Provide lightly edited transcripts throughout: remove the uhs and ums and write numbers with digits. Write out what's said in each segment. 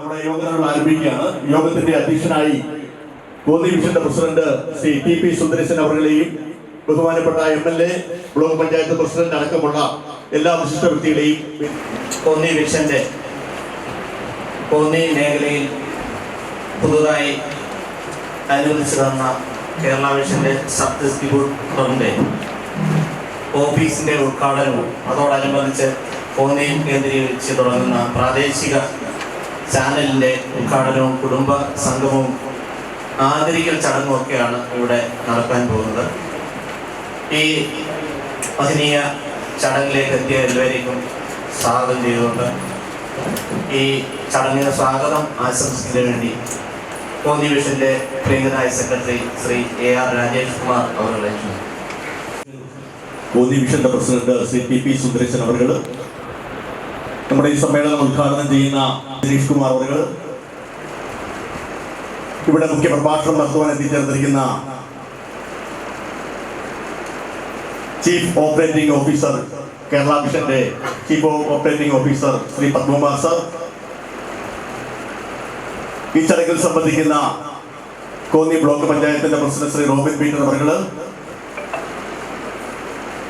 നമ്മുടെ യോഗങ്ങൾ ആരംഭിക്കുകയാണ്. യോഗത്തിന്റെ അധ്യക്ഷനായി കോന്നി വിഷന്റെ പ്രസിഡന്റ് ശ്രീ ടി.പി. സുന്ദരേശൻ അവர்களെയും ബഹുമാനപ്പെട്ട എം.എൽ.എ, ബ്ലോക്ക് പഞ്ചായത്ത് പ്രസിഡന്റ് അടക്കമുള്ള എല്ലാ വിശിഷ്ട വ്യക്തികളെയും കോന്നി വിഷന്റെ കോന്നി മേഖലയിൽ പുതുതായി അനുവദിച്ചു തന്ന കേരള വിഷന്റെ സബ് ഡിസ്ട്രിബ്യൂട്ടറിന്റെ ഓഫീസിന്റെ ഉദ്ഘാടനവും അതോടനുബന്ധിച്ച് കോന്നിയിൽ കേന്ദ്രീകരിച്ച് തുടങ്ങുന്ന പ്രാദേശിക ചാനലിന്റെ ഉദ്ഘാടനവും കുടുംബ സംഗമവും ആദരിക്കൽ ചടങ്ങുമൊക്കെയാണ് ഇവിടെ നടക്കാൻ പോകുന്നത്. ഈ മഹനീയ ചടങ്ങിലേക്ക് എത്തിയ എല്ലാവരെയും സ്വാഗതം ചെയ്തുകൊണ്ട് ഈ ചടങ്ങിന് സ്വാഗതം ആശംസിക്കുന്നതിന് വേണ്ടി കോന്നി വിഷന്റെ പ്രിയങ്കരായ സെക്രട്ടറി ശ്രീ A.R. രാജേഷ് കുമാർ അവരുടെ കോന്നി വിഷന്റെ പ്രസിഡന്റ് ശ്രീ ടി.പി. സുന്ദരേശൻ അവർ, നമ്മുടെ ഈ സമ്മേളനം ഉദ്ഘാടനം ചെയ്യുന്ന ദിനേഷ് കുമാർ അവർ, ഇവിടെ മുഖ്യ പ്രഭാഷണം നടത്തുവാൻ എത്തിച്ചേർന്നിരിക്കുന്ന ചീഫ് ഓപ്പറേറ്റിംഗ് ഓഫീസർ കേരള വിഷന്റെ chief operating officer Shri Padmakumar sir, ഈ ചടങ്ങിൽ സംബന്ധിക്കുന്ന കോന്നി ബ്ലോക്ക് പഞ്ചായത്തിന്റെ പ്രസിഡന്റ് ശ്രീ റോബിൻ പീറ്റർ അവർ,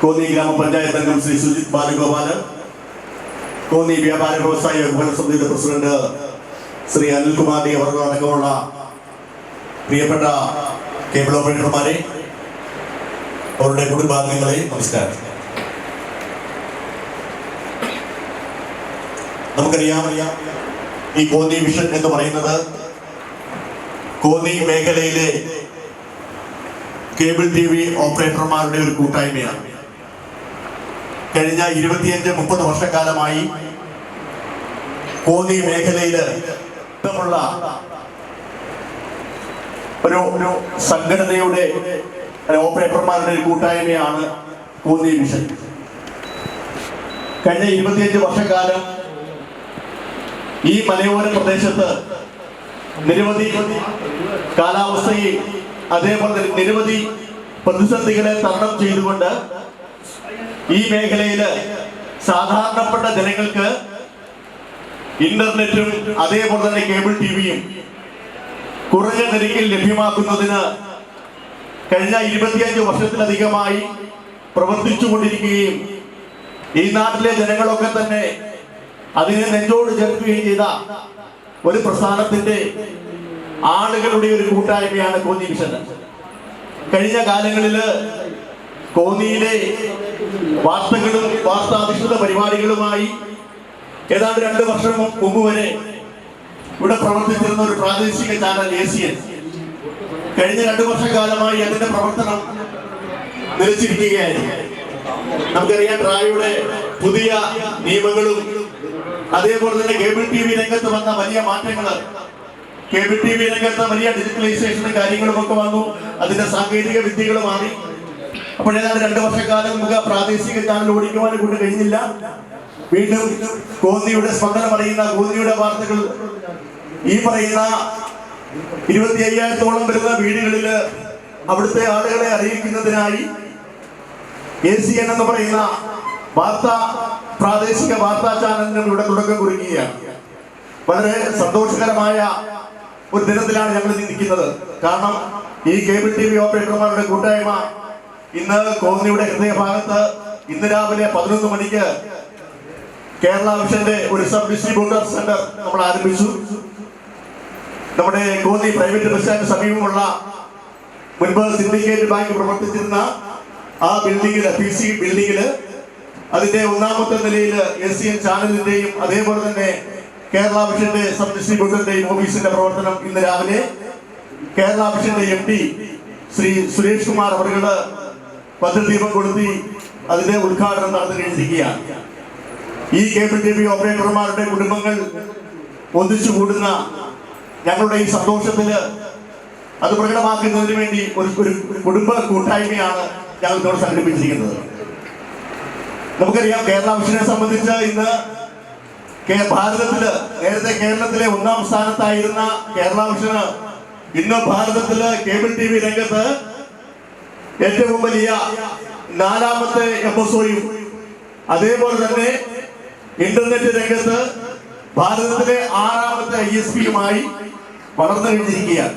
കോന്നി ഗ്രാമപഞ്ചായത്ത് അംഗം ശ്രീ സുജിത് ബാലഗോപാൽ, കോന്നി വ്യാപാര വ്യവസായ വികസന സമിതിയുടെ പ്രസിഡന്റ് ശ്രീ അനിൽകുമാർ ഡി അവർ അടക്കമുള്ള പ്രിയപ്പെട്ട കേബിൾ ഓപ്പറേറ്റർമാരെ, അവരുടെ കുടുംബാംഗങ്ങളെ നമസ്കാരം. നമുക്കറിയാം, ഈ കോന്നി വിഷൻ എന്ന് പറയുന്നത് കോന്നി മേഖലയിലെ കേബിൾ TV ഓപ്പറേറ്റർമാരുടെ ഒരു കൂട്ടായ്മയാണ്. കഴിഞ്ഞ 25-30 വർഷക്കാലമായി കോന്നി മേഖലയില് ഉള്ള ഒരു സംഘടനയുടെ ഓപ്പറേറ്റർമാരുടെ ഒരു കൂട്ടായ്മയാണ് കോന്നി വിഷൻ. കഴിഞ്ഞ 25 വർഷക്കാലം ഈ മലയോര പ്രദേശത്ത് നിരവധി കാലാവസ്ഥയെ അതേപോലെ നിരവധി പ്രതിസന്ധികളെ തരണം ചെയ്തുകൊണ്ട് ഈ മേഖലയില് സാധാരണപ്പെട്ട ജനങ്ങൾക്ക് ഇന്റർനെറ്റും അതേപോലെ തന്നെ കേബിൾ ടിവിയും കുറഞ്ഞ നിരക്കിൽ ലഭ്യമാക്കുന്നതിന് കഴിഞ്ഞ 25 വർഷത്തിലധികമായി പ്രവർത്തിച്ചു കൊണ്ടിരിക്കുകയും ഈ നാട്ടിലെ ജനങ്ങളൊക്കെ തന്നെ അതിനെ നെഞ്ചോട് ചേർക്കുകയും ചെയ്ത ഒരു പ്രസ്ഥാനത്തിന്റെ ആളുകളുടെ ഒരു കൂട്ടായ്മയാണ് കോന്നി വിഷൻ. കഴിഞ്ഞ കാലങ്ങളില് കോന്നിയിലെ വാർത്തകളും വാർത്താധിഷ്ഠിത പരിപാടികളുമായി ഏതാണ്ട് 2 വർഷം മുമ്പ് വരെ ഇവിടെ പ്രവർത്തിച്ചിരുന്ന ഒരു പ്രാദേശിക ചാനൽ ACN കഴിഞ്ഞ 2 വർഷക്കാലമായി അതിന്റെ പ്രവർത്തനം നിലച്ചിരിക്കുകയായിരുന്നു. നമുക്കറിയാം, ട്രായുടെ പുതിയ നിയമങ്ങളും അതേപോലെ തന്നെ കേബിൾ TV രംഗത്ത് വന്ന വലിയ മാറ്റങ്ങൾ, കേബിൾ TV രംഗത്ത് വലിയ ഡിജിറ്റലൈസേഷനും കാര്യങ്ങളും ഒക്കെ വന്നു, അതിന്റെ സാങ്കേതിക വിദ്യകൾ മാറി. അപ്പോൾ ഏതാണ്ട് 2 വർഷക്കാലം നമുക്ക് പ്രാദേശിക ചാനൽ ഓടിക്കുവാൻ കൊണ്ട് കഴിഞ്ഞില്ല. വീണ്ടും കോന്നിയുടെ സ്പന്ദനം അറിയുന്ന കോന്നിയുടെ വാർത്തകൾ ഈ പറയുന്ന 25,000-ഓളം വരുന്ന വീടുകളില് അവിടുത്തെ ആളുകളെ അറിയിക്കുന്നതിനായി ACN എന്ന് പറയുന്ന പ്രാദേശിക വാർത്താ ചാനലിന് ഇവിടെ തുടക്കം കുറിക്കുകയാണ്. വളരെ സന്തോഷകരമായ ഒരു ദിനത്തിലാണ് ഞങ്ങൾ നിൽക്കുന്നത്. കാരണം ഈ കേബിൾ TV ഓപ്പറേറ്റർമാരുടെ കൂട്ടായ്മ ഇന്ന് കോന്നിയുടെ ഹൃദയഭാഗത്ത് ഇന്ന് രാവിലെ 11 മണിക്ക് കേരള വിഷന്റെ ഒരു സബ് ഡിസ്ട്രിബ്യൂട്ടർ സെന്റർ നമ്മൾ ആരംഭിച്ചു. നമ്മുടെ കോന്നി പ്രൈവറ്റ് ബസ് സ്റ്റാൻഡ് സമീപമുള്ള മുൻപ് സിൻഡിക്കേറ്റ് ബാങ്ക് പ്രവർത്തിച്ചിരുന്ന ആ ബിൽഡിംഗില്, PC ബിൽഡിംഗില്, അതിന്റെ 1ാമത്തെ നിലയിൽ ACN ചാനലിന്റെയും അതേപോലെ തന്നെ കേരള വിഷന്റെ സബ് ഡിസ്ട്രിബ്യൂട്ടറിന്റെയും ഓഫീസിന്റെ പ്രവർത്തനം ഇന്ന് രാവിലെ കേരള വിഷന്റെ MD ശ്രീ സുരേഷ് കുമാർ അവരുടെ പദ്ധതിദീപം കൊടുത്തി അതിന്റെ ഉദ്ഘാടനം നടന്നു കഴിഞ്ഞിരിക്കുകയാണ്. ഈ കേബിൾ TV ഓപ്പറേറ്റർമാരുടെ കുടുംബങ്ങൾ ഒന്നിച്ചു കൂടുന്ന ഞങ്ങളുടെ ഈ സന്തോഷത്തില് അത് പ്രകടമാക്കുന്നതിന് വേണ്ടി ഒരു കുടുംബ കൂട്ടായ്മയാണ് ഞങ്ങൾ ഇവിടെ സംഘടിപ്പിച്ചിരിക്കുന്നത്. നമുക്കറിയാം, കേരള വിഷനെ സംബന്ധിച്ച് ഇന്ന് ഭാരതത്തില് നേരത്തെ കേരളത്തിലെ 1ാം സ്ഥാനത്തായിരുന്ന കേരള വിഷന് ഇന്ന് ഭാരതത്തില് കേബിൾ TV രംഗത്ത് ഏറ്റവും വലിയ 4ാമത്തെ MSOയും അതേപോലെ തന്നെ ഇന്റർനെറ്റ് രംഗത്ത് ഭാരതത്തിലെ 6ാമത്തെ ISP-യുമായി വളർന്നു കഴിഞ്ഞിരിക്കുകയാണ്.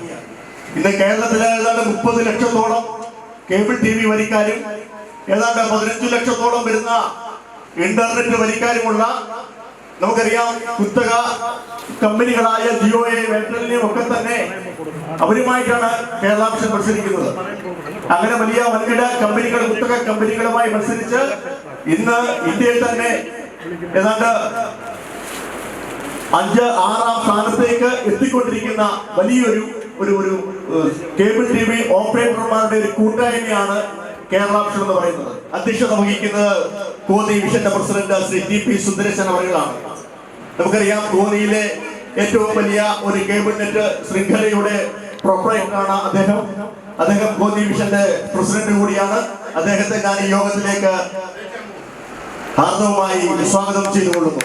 ഇന്ന് കേരളത്തിലെ ഏതാണ്ട് 30 ലക്ഷത്തോളം കേബിൾ TV വരിക്കാരും ഏതാണ്ട് 15 ലക്ഷത്തോളം വരുന്ന ഇന്റർനെറ്റ് വരിക്കാരുമുള്ള നമുക്കറിയാം കുത്തക കമ്പനികളായ ജിയോയെയും എയർടെലിനെയും ഒക്കെ തന്നെ അവരുമായിട്ടാണ് കേരള വിഷൻ മത്സരിക്കുന്നത്. അങ്ങനെ വലിയ വൻകിട കമ്പനികൾ കുത്തക കമ്പനികളുമായി മത്സരിച്ച് ഇന്ന് ഇന്ത്യയിൽ തന്നെ ഏതാണ്ട് 5-6ാം സ്ഥാനത്തേക്ക് എത്തിക്കൊണ്ടിരിക്കുന്ന വലിയൊരു ഒരു കേബിൾ TV ഓപ്പറേറ്റർമാരുടെ ഒരു കൂട്ടായ്മയാണ് കേരള വിഷൻ എന്ന് പറയുന്നത്. അധ്യക്ഷത വഹിക്കുന്നത് കോന്നി വിഷന്റെ പ്രസിഡന്റ് ശ്രീ TP സുന്ദരേശൻ അവர்களാണ്. നമുക്കറിയാം കോന്നിയിലെ ഏറ്റവും വലിയ ഒരു കേബിൾ നെറ്റ് ശൃംഖലയുടെ പ്രൊപ്പറേറ്ററാണ് അദ്ദേഹം കോന്നി വിഷന്റെ പ്രസിഡന്റ് കൂടിയാണ്. അദ്ദേഹത്തെ ഞാൻ ഈ യോഗത്തിലേക്ക് ഹാർദവമായി സ്വാഗതം ചെയ്തുകൊള്ളുന്നു.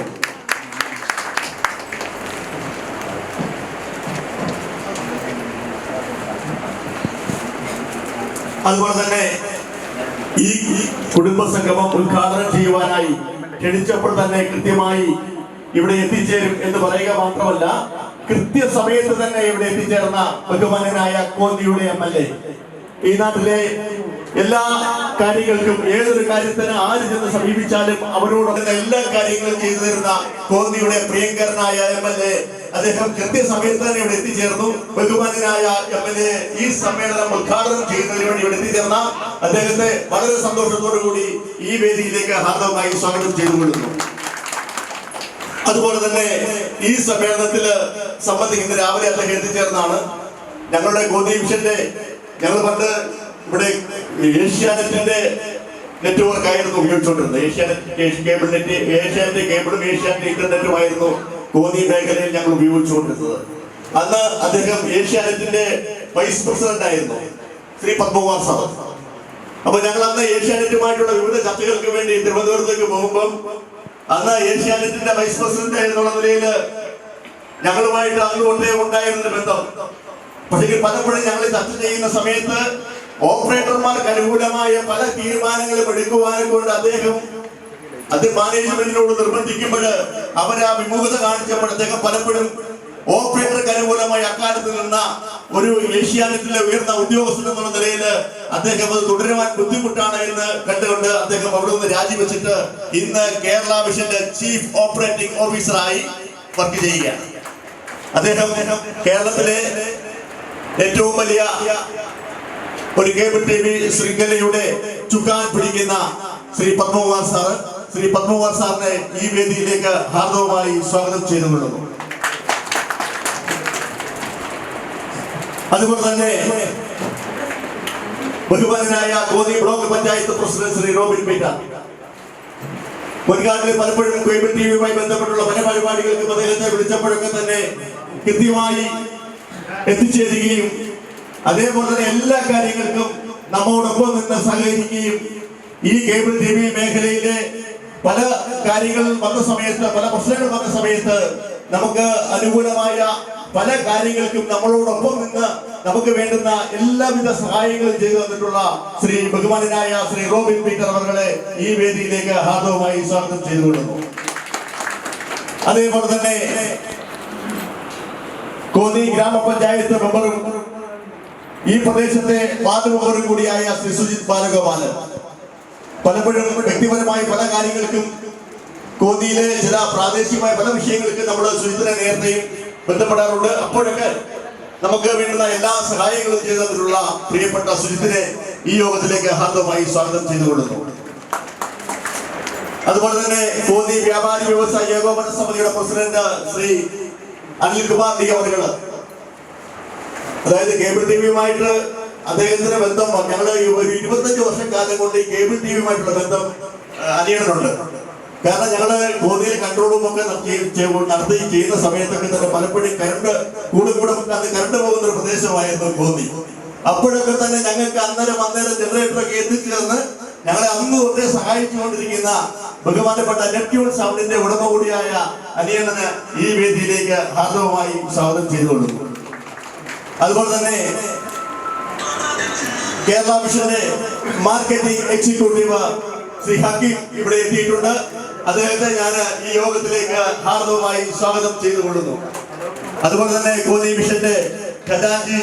അതുപോലെ തന്നെ ഈ കുടുംബ സംഗമം ഉദ്ഘാടനം ചെയ്യുവാനായി ക്ഷണിച്ചപ്പോൾ തന്നെ കൃത്യമായി ഇവിടെ എത്തിച്ചേരും എന്ന് പറയുക മാത്രമല്ല, കൃത്യസമയത്ത് തന്നെ ഇവിടെ എത്തിച്ചേർന്ന ബഹുമാനനായ കോന്നിയുടെ MLA, ഈ നാട്ടിലെ എല്ലാ കാര്യങ്ങൾക്കും ഏതൊരു കാര്യത്തിന് ആര് ചെന്ന് സമീപിച്ചാലും അവരോട് എല്ലാ കാര്യങ്ങളും ചെയ്തു തരുന്ന കോന്നിയുടെ പ്രിയങ്കരനായ MLA, അദ്ദേഹം കൃത്യസമയത്ത് തന്നെ ഇവിടെ എത്തിച്ചേർന്നു. ബഹുമാനനായ MLA ഈ സമ്മേളനം ഉദ്ഘാടനം ചെയ്യുന്നതിന് വേണ്ടി ഇവിടെ എത്തിച്ചേർന്ന അദ്ദേഹത്തെ വളരെ സന്തോഷത്തോടു കൂടി ഈ വേദിയിലേക്ക് ഹാർദവമായി സ്വാഗതം ചെയ്തുകൊള്ളുന്നു. അതുപോലെ തന്നെ ഈ സമ്മേളനത്തിൽ സംബന്ധിക്കുന്ന രാവിലെ അദ്ദേഹം എത്തിച്ചേർന്നാണ്. ഞങ്ങളുടെ കോന്നി വിഷന്റെ ഞങ്ങൾ പണ്ട് ഇവിടെ ഏഷ്യാനെറ്റിന്റെ നെറ്റ്വർക്ക് ആയിരുന്നു ഉപയോഗിച്ചുകൊണ്ടിരുന്നത്. ഏഷ്യാനെറ്റ് കേബിൾ നെറ്റ്, ഏഷ്യാനെറ്റ് കേബിളും ഏഷ്യാനെറ്റ് ഇന്റർനെറ്റുമായിരുന്നു കോന്നി മേഖലയിൽ ഞങ്ങൾ ഉപയോഗിച്ചുകൊണ്ടിരുന്നത്. അന്ന് അദ്ദേഹം ഏഷ്യാനെറ്റിന്റെ വൈസ് പ്രസിഡന്റ് ആയിരുന്നു, ശ്രീ പത്മകുമാർ സാർ. അപ്പൊ ഞങ്ങൾ അന്ന് ഏഷ്യാനെറ്റുമായിട്ടുള്ള വിവിധ ചർച്ചകൾക്ക് വേണ്ടി തിരുവനന്തപുരത്തേക്ക് പോകുമ്പോൾ അന്ന് ഏഷ്യാനെറ്റിന്റെ വൈസ് പ്രസിഡന്റ് എന്നുള്ള നിലയിൽ ഞങ്ങളുമായിട്ട് അന്നുകൊണ്ടേ ഉണ്ടായിരുന്ന ബന്ധം. പക്ഷേ പലപ്പോഴും ഞങ്ങൾ ചർച്ച ചെയ്യുന്ന സമയത്ത് ഓപ്പറേറ്റർമാർക്ക് അനുകൂലമായ പല തീരുമാനങ്ങളും എടുക്കുവാനെ കൊണ്ട് അത് മാനേജ്മെന്റിനോട് നിർബന്ധിക്കുമ്പോൾ അവരാ വിമുഖത കാണിച്ചപ്പോൾ അദ്ദേഹം പലപ്പോഴും ഓപ്പറേറ്റർക്ക് അനുകൂലമായി അക്കാലത്ത് നിന്ന ഒരു ഏഷ്യാനെറ്റിലെ ഉയർന്ന ഉദ്യോഗസ്ഥൻ എന്നുള്ള നിലയിൽ അദ്ദേഹം അത് തുടരുവാൻ ബുദ്ധിമുട്ടാണ് എന്ന് കണ്ടുകൊണ്ട് അദ്ദേഹം അവിടെ നിന്ന് രാജിവെച്ചിട്ട് ഇന്ന് കേരള വിഷന്റെ ചീഫ് ഓപ്പറേറ്റിംഗ് ഓഫീസറായി വർക്ക് ചെയ്യുകയാണ്. അദ്ദേഹം കേരളത്തിലെ ഏറ്റവും വലിയ ഒരു കേബിൾ TV ശൃംഖലയുടെ ചുക്കാൻ പിടിക്കുന്ന ശ്രീ പത്മകുമാർ സാറിനെ ഈ വേദിയിലേക്ക് ഹാർദവമായി സ്വാഗതം ചെയ്തുകൊള്ളുന്നു. അതുപോലെ തന്നെ ബഹുമാനനായ Konni block panchayat president Shri Robin Peter, മുൻകാലങ്ങളിൽ പലപ്പോഴും കേബിൾ TVയുമായി ബന്ധപ്പെട്ടുള്ള പല പരിപാടികൾക്കും അദ്ദേഹത്തെ വിളിച്ചപ്പോഴൊക്കെ തന്നെ കൃത്യമായി എത്തിച്ചേരുകയും അതേപോലെ തന്നെ എല്ലാ കാര്യങ്ങൾക്കും നമ്മോടൊപ്പം നിന്ന് സഹകരിക്കുകയും ഈ കേബിൾ TV മേഖലയിലെ പല കാര്യങ്ങൾ വന്ന സമയത്ത്, പല പ്രശ്നങ്ങൾ വന്ന സമയത്ത് നമുക്ക് അനുകൂലമായ പല കാര്യങ്ങൾക്കും നമ്മളോടൊപ്പം നിന്ന് നമുക്ക് വേണ്ടുന്ന എല്ലാവിധ സഹായങ്ങളും ചെയ്തു തന്നിട്ടുള്ള ബഹുമാനനായ ശ്രീ റോബിൻ പീറ്റർ അവരെ ഈ വേദിയിലേക്ക് ഹാർദവമായി സ്വാഗതം ചെയ്തുകൊള്ളുന്നു. അതേപോലെ തന്നെ കോന്നി ഗ്രാമപഞ്ചായത്ത് മെമ്പറും ഈ പ്രദേശത്തെ വാർഡ് മെമ്പറും കൂടിയായ ശ്രീ സുജിത് ബാലഗോപാലൻ പലപ്പോഴും വ്യക്തിപരമായ പല കാര്യങ്ങൾക്കും കോന്നിയിലെ ചില പ്രാദേശികമായ പല വിഷയങ്ങൾക്ക് നമ്മൾ സുജിത്തിനെ നേരത്തെയും ബന്ധപ്പെടാറുണ്ട്. അപ്പോഴൊക്കെ നമുക്ക് വേണ്ടുന്ന എല്ലാ സഹായങ്ങളും ചെയ്തു തന്നിട്ടുള്ള പ്രിയപ്പെട്ട സുജിത്തിനെ ഈ യോഗത്തിലേക്ക് ഹാർദവമായി സ്വാഗതം ചെയ്തുകൊള്ളുന്നു. അതുപോലെ തന്നെ കോന്നി വ്യാപാരി വ്യവസായ ഏകോപന സമിതിയുടെ പ്രസിഡന്റ് ശ്രീ അനിൽകുമാർ ഡി അവர்கள், അതായത് കേബിൾ TVയുമായിട്ട് അദ്ദേഹത്തിന്റെ ബന്ധം ഞങ്ങള് ഒരു 25 വർഷക്കാലം കൊണ്ട് ഈ കേബിൾ TVയുമായിട്ടുള്ള ബന്ധം അനിയനുണ്ട്. കാരണം ഞങ്ങള് കോന്നിയിൽ കൺട്രോൾ റൂം ഒക്കെ നടത്തി ചെയ്യുന്ന സമയത്തൊക്കെ തന്നെ പലപ്പോഴും കറണ്ട് കൂടെ കറണ്ട് പോകുന്ന ഒരു പ്രദേശമായിരുന്നു കോന്നി. അപ്പോഴൊക്കെ തന്നെ ഞങ്ങൾക്ക് അന്നേരം ജനറേറ്ററൊക്കെ എത്തിച്ചു തന്ന് ഞങ്ങളെ അന്ന് തൊട്ടേ സഹായിച്ചുകൊണ്ടിരിക്കുന്ന ബഹുമാനപ്പെട്ട നെറ്റ്യൂൺ സൗണ്ടിന്റെ ഉടമ കൂടിയായ അനിയണ്ണന് ഈ വേദിയിലേക്ക് ഹാർദവമായി സ്വാഗതം ചെയ്തുകൊള്ളുന്നു. അതുപോലെ തന്നെ കേരള വിഷന്റെ മാർക്കറ്റിംഗ് എക്സിക്യൂട്ടീവ് ശ്രീ ഹക്കീം ഇവിടെ എത്തിയിട്ടുണ്ട്. അദ്ദേഹത്തെ ഞാൻ ഈ യോഗത്തിലേക്ക് ഹാർദവമായി സ്വാഗതം ചെയ്തുകൊള്ളുന്നു. അതുപോലെ തന്നെ കോന്നി മിഷന്റെ ഖജാൻജി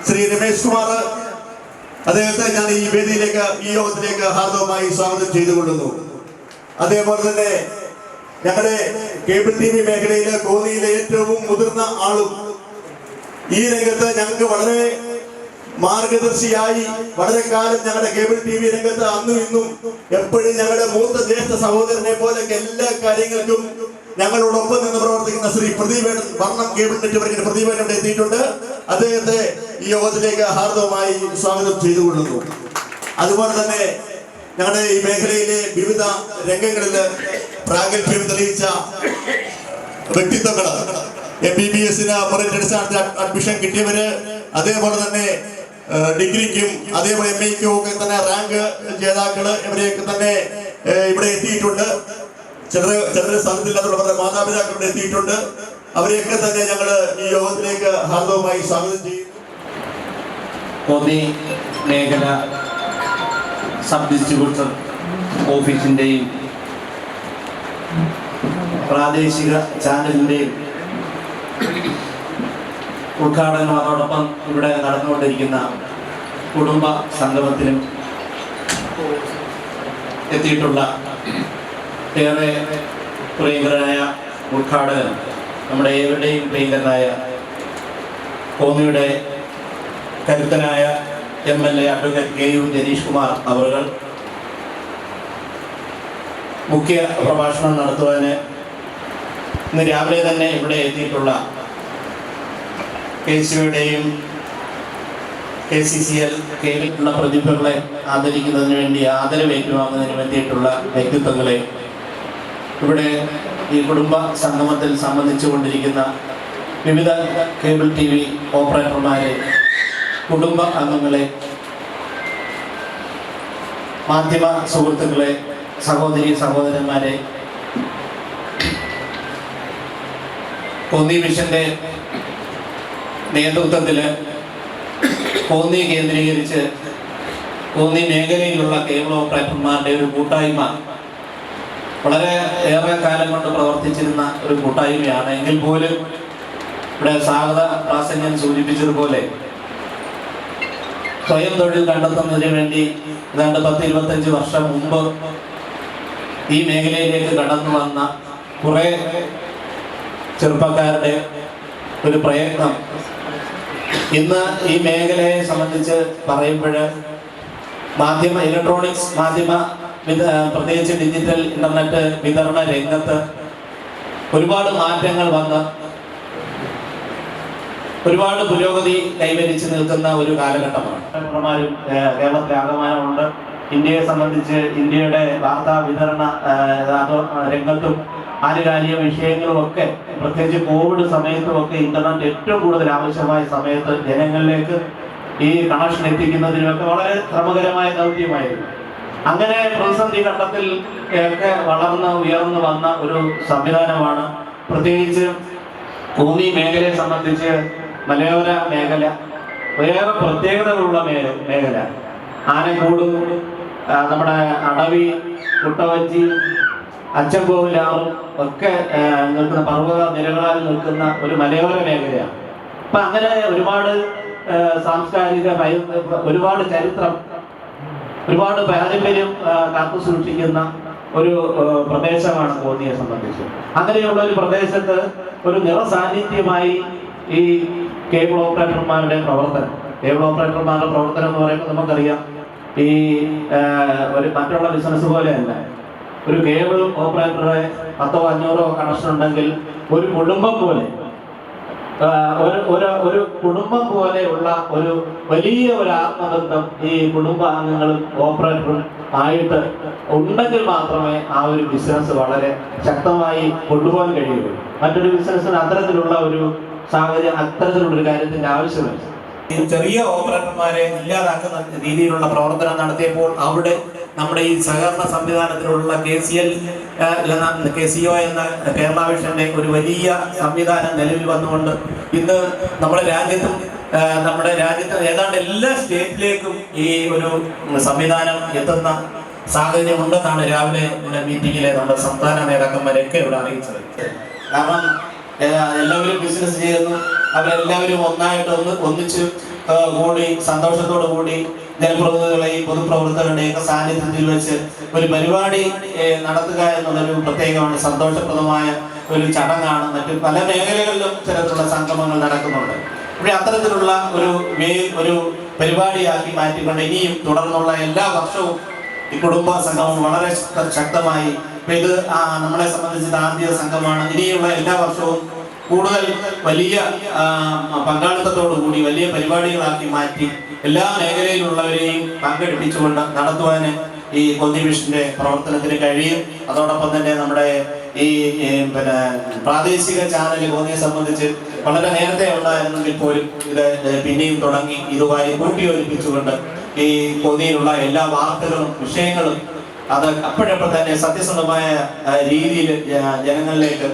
ശ്രീ രമേശ് കുമാർ, അദ്ദേഹത്തെ ഞാൻ ഈ വേദിയിലേക്ക് ഈ യോഗത്തിലേക്ക് ഹാർദവമായി സ്വാഗതം ചെയ്തുകൊള്ളുന്നു. അതേപോലെ തന്നെ ഞങ്ങളുടെ കേബിൾ TV മേഖലയിലെ കോന്നിയിലെ ഏറ്റവും മുതിർന്ന ആളും ഈ രംഗത്ത് ഞങ്ങൾക്ക് വളരെ മാർഗദർശിയായി വളരെ കാലം ഞങ്ങളുടെ കേബിൾ TV രംഗത്ത് അന്നും ഇന്നും എപ്പോഴും ഞങ്ങളുടെ മൂത്ത ജ്യേഷ്ഠ സഹോദരനെ പോലെ എല്ലാ കാര്യങ്ങൾക്കും ഞങ്ങളോടൊപ്പം നിന്ന് പ്രവർത്തിക്കുന്ന ശ്രീ പ്രദീപേടൻ വർണ്ണം കേബിൾ നെറ്റ്വർക്കിന്റെ പ്രദീപേടൻ ഇവിടെ എത്തിയിട്ടുണ്ട്. അദ്ദേഹത്തെ ഈ യോഗത്തിലേക്ക് ഹാർദവമായി സ്വാഗതം ചെയ്തുകൊള്ളുന്നു. അതുപോലെ തന്നെ ഞങ്ങളുടെ ഈ മേഖലയിലെ വിവിധ രംഗങ്ങളിൽ പ്രാഗൽഭ്യം തെളിയിച്ച വ്യക്തിത്വങ്ങൾ, MBBS മെറിറ്റ് അടിസ്ഥാനത്തിൽ അഡ്മിഷൻ കിട്ടിയവര്, അതേപോലെ തന്നെ ഡിഗ്രിക്കും അതേപോലെ MA-ക്കും ഒക്കെ തന്നെ റാങ്ക് ജേതാക്കള്, ഇവരെയൊക്കെ തന്നെ ഇവിടെ എത്തിയിട്ടുണ്ട്. ചിലർ സ്ഥലത്തില്ലാത്തവരുടെ മാതാപിതാക്കൾ ഇവിടെ എത്തിയിട്ടുണ്ട്. അവരെയൊക്കെ തന്നെ ഞങ്ങൾ ഈ യോഗത്തിലേക്ക് ഹാർദവമായി സ്വാഗതം ചെയ്യും. കോന്നി മേഖല സബ് ഡിസ്ട്രിബ്യൂട്ടർ ഓഫീസിൻ്റെയും പ്രാദേശിക ചാനലിൻ്റെയും ഉദ്ഘാടനം, അതോടൊപ്പം ഇവിടെ നടന്നുകൊണ്ടിരിക്കുന്ന കുടുംബ സംഗമത്തിലും എത്തിയിട്ടുള്ള ഏറെ പ്രിയങ്കരനായ ഉദ്ഘാടകൻ, നമ്മുടെ ഏവരുടെയും പ്രിയങ്കരനായ കോന്നിയുടെ കരുത്തനായ MLA advocate KU Janeesh Kumar അവർ മുഖ്യ പ്രഭാഷണം നടത്തുവാന് ഇന്ന് രാവിലെ തന്നെ ഇവിടെ എത്തിയിട്ടുള്ള KCOയുടെയും KCCL കേരളത്തിലുള്ള പ്രതിഭകളെ ആദരിക്കുന്നതിന് വേണ്ടി ആദരവ് ഏറ്റുവാങ്ങുന്നതിന് വേണ്ടിയിട്ടുള്ള വ്യക്തിത്വങ്ങളെ, ഇവിടെ ഈ കുടുംബ സംഗമത്തിൽ സംബന്ധിച്ചുകൊണ്ടിരിക്കുന്ന വിവിധ കേബിൾ TV ഓപ്പറേറ്റർമാരെ, കുടുംബ അംഗങ്ങളെ, മാധ്യമ സുഹൃത്തുക്കളെ, സഹോദരി സഹോദരന്മാരെ, കോന്നി മിഷന്റെ നേതൃത്വത്തിൽ കോന്നി കേന്ദ്രീകരിച്ച് കോന്നി മേഖലയിലുള്ള കേബിൾ ഓപ്പറേറ്റർമാരുടെ ഒരു കൂട്ടായ്മ വളരെ ഏറെ കാലം കൊണ്ട് പ്രവർത്തിച്ചിരുന്ന ഒരു കൂട്ടായ്മയാണ്. എങ്കിൽ പോലും ഇവിടെ സ്വാഗത പ്രാസംഗം സൂചിപ്പിച്ചതുപോലെ സ്വയം തൊഴിൽ കണ്ടെത്തുന്നതിന് വേണ്ടി ഏതാണ്ട് 10-25 വർഷം മുമ്പ് ഈ മേഖലയിലേക്ക് കടന്നു വന്ന കുറെ ചെറുപ്പക്കാരുടെ ഒരു പ്രയത്നം ഇന്ന് ഈ മേഖലയെ സംബന്ധിച്ച് പറയുമ്പോൾ ഇലക്ട്രോണിക്സ് മാധ്യമ പ്രത്യേകിച്ച് ഡിജിറ്റൽ ഇന്റർനെറ്റ് വിതരണ രംഗത്ത് ഒരുപാട് മാറ്റങ്ങൾ വന്ന് ഒരുപാട് പുരോഗതി കൈവരിച്ച് നിൽക്കുന്ന ഒരു കാലഘട്ടമാണ്. കേരളത്തിൽ ആകമാനമുണ്ട്. ഇന്ത്യയെ സംബന്ധിച്ച് ഇന്ത്യയുടെ വാർത്താ വിതരണ രംഗത്തും ആനുകാലിക വിഷയങ്ങളുമൊക്കെ, പ്രത്യേകിച്ച് കോവിഡ് സമയത്തുമൊക്കെ ഇന്റർനെറ്റ് ഏറ്റവും കൂടുതൽ ആവശ്യമായ സമയത്ത് ജനങ്ങളിലേക്ക് ഈ കണക്ഷൻ എത്തിക്കുന്നതിനൊക്കെ വളരെ ശ്രമകരമായ ദൗത്യമായിരുന്നു. അങ്ങനെ പ്രതിസന്ധി ഘട്ടത്തിൽ ഒക്കെ ഉയർന്നു വന്ന ഒരു സംവിധാനമാണ്. പ്രത്യേകിച്ച് കോന്നി മേഖലയെ സംബന്ധിച്ച് മലയോര മേഖല വേറെ പ്രത്യേകതകളുള്ള മേഖല. ആനക്കോട്, നമ്മുടെ അടവി, കുട്ടവഞ്ചി, അച്ചൻകോവിലാറും ഒക്കെ നിൽക്കുന്ന പർവ്വത നിരകളാൽ നിൽക്കുന്ന ഒരു മലയോര മേഖലയാണ്. അപ്പം അങ്ങനെ ഒരുപാട് സാംസ്കാരിക, ഒരുപാട് ചരിത്രം, ഒരുപാട് പാരമ്പര്യം കാത്തു സൂക്ഷിക്കുന്ന ഒരു പ്രദേശമാണ് കോന്നിയെ സംബന്ധിച്ച്. അങ്ങനെയുള്ള ഒരു പ്രദേശത്ത് ഒരു നിറസാന്നിധ്യമായി ഈ കേബിൾ ഓപ്പറേറ്റർമാരുടെ പ്രവർത്തനം എന്ന് പറയുമ്പോൾ നമുക്കറിയാം, ഈ ഒരു മറ്റുള്ള ബിസിനസ് പോലെയല്ല. ഒരു കേബിൾ ഓപ്പറേറ്ററെ 10-500 കണക്ഷൻ ഉണ്ടെങ്കിൽ ഒരു കുടുംബം പോലെ, ഒരു കുടുംബം പോലെയുള്ള ഒരു വലിയ ഒരു ആത്മബന്ധം ഈ കുടുംബാംഗങ്ങളും ഓപ്പറേറ്ററും ആയിട്ട് ഉണ്ടെങ്കിൽ മാത്രമേ ആ ഒരു ബിസിനസ് വളരെ ശക്തമായി കൊണ്ടുപോകാൻ കഴിയുള്ളൂ. മറ്റൊരു ബിസിനസ്സിന് അത്തരത്തിലുള്ള ഒരു സാഹചര്യം, അത്തരത്തിലുള്ള ഒരു കാര്യത്തിന്റെ ആവശ്യമില്ല. ചെറിയ ഓപ്പറേറ്റർമാരെ ഇല്ലാതാക്കുന്ന രീതിയിലുള്ള പ്രവർത്തനം നടത്തിയപ്പോൾ അവിടെ നമ്മുടെ ഈ സഹകരണ സംവിധാനത്തിലുള്ള KCO എന്ന കേരള വിഷന്റെ ഒരു വലിയ സംവിധാനം നിലവിൽ വന്നുകൊണ്ട് ഇന്ന് നമ്മുടെ രാജ്യത്ത് ഏതാണ്ട് എല്ലാ സ്റ്റേറ്റിലേക്കും ഈ ഒരു സംവിധാനം എത്തുന്ന സാഹചര്യമുണ്ടെന്നാണ് രാവിലെ മീറ്റിംഗിലെ നമ്മുടെ സംസ്ഥാന നേതാക്കന്മാരൊക്കെ ഇവിടെ അറിയിച്ചത്. കാരണം എല്ലാവരും ബിസിനസ് ചെയ്യുന്നു, അവരെല്ലാവരും ഒന്നിച്ച് കൂടി സന്തോഷത്തോടു കൂടി ജനപ്രതിനിധികളെയും പൊതുപ്രവർത്തകരുടെയൊക്കെ സാന്നിധ്യത്തിൽ വെച്ച് ഒരു പരിപാടി നടത്തുക എന്നുള്ളൊരു പ്രത്യേകമാണ്, സന്തോഷപ്രദമായ ഒരു ചടങ്ങാണ്. മറ്റു പല മേഖലകളിലും ഇത്തരത്തിലുള്ള സംഗമങ്ങൾ നടക്കുന്നുണ്ട്. ഇവിടെ അത്തരത്തിലുള്ള ഒരു പരിപാടിയാക്കി മാറ്റിക്കൊണ്ട് ഇനിയും തുടർന്നുള്ള എല്ലാ വർഷവും ഈ കുടുംബ സംഗമം വളരെ ശക്തമായി, ഇത് നമ്മളെ സംബന്ധിച്ച് ആദ്യ സംഘമാണ്. ഇനിയുള്ള എല്ലാ വർഷവും കൂടുതൽ വലിയ പങ്കാളിത്തത്തോടു കൂടി വലിയ പരിപാടികളാക്കി മാറ്റി എല്ലാ മേഖലയിലുള്ളവരെയും പങ്കെടുപ്പിച്ചുകൊണ്ട് നടത്തുവാൻ ഈ കോന്നി മിഷന്റെ പ്രവർത്തനത്തിന് കഴിയും. അതോടൊപ്പം തന്നെ നമ്മുടെ ഈ പ്രാദേശിക ചാനൽ കോന്നിയെ സംബന്ധിച്ച് വളരെ നേരത്തെ ഉണ്ടായിരുന്നെങ്കിൽ പോലും ഇത് പിന്നെയും തുടങ്ങി ഇതുമായി കൂട്ടിയോജിപ്പിച്ചുകൊണ്ട് ഈ കോന്നിയിലുള്ള എല്ലാ വാർത്തകളും വിഷയങ്ങളും അത് അപ്പോഴപ്പോൾ തന്നെ സത്യസന്ധമായ രീതിയിൽ ജനങ്ങളിലേക്ക്,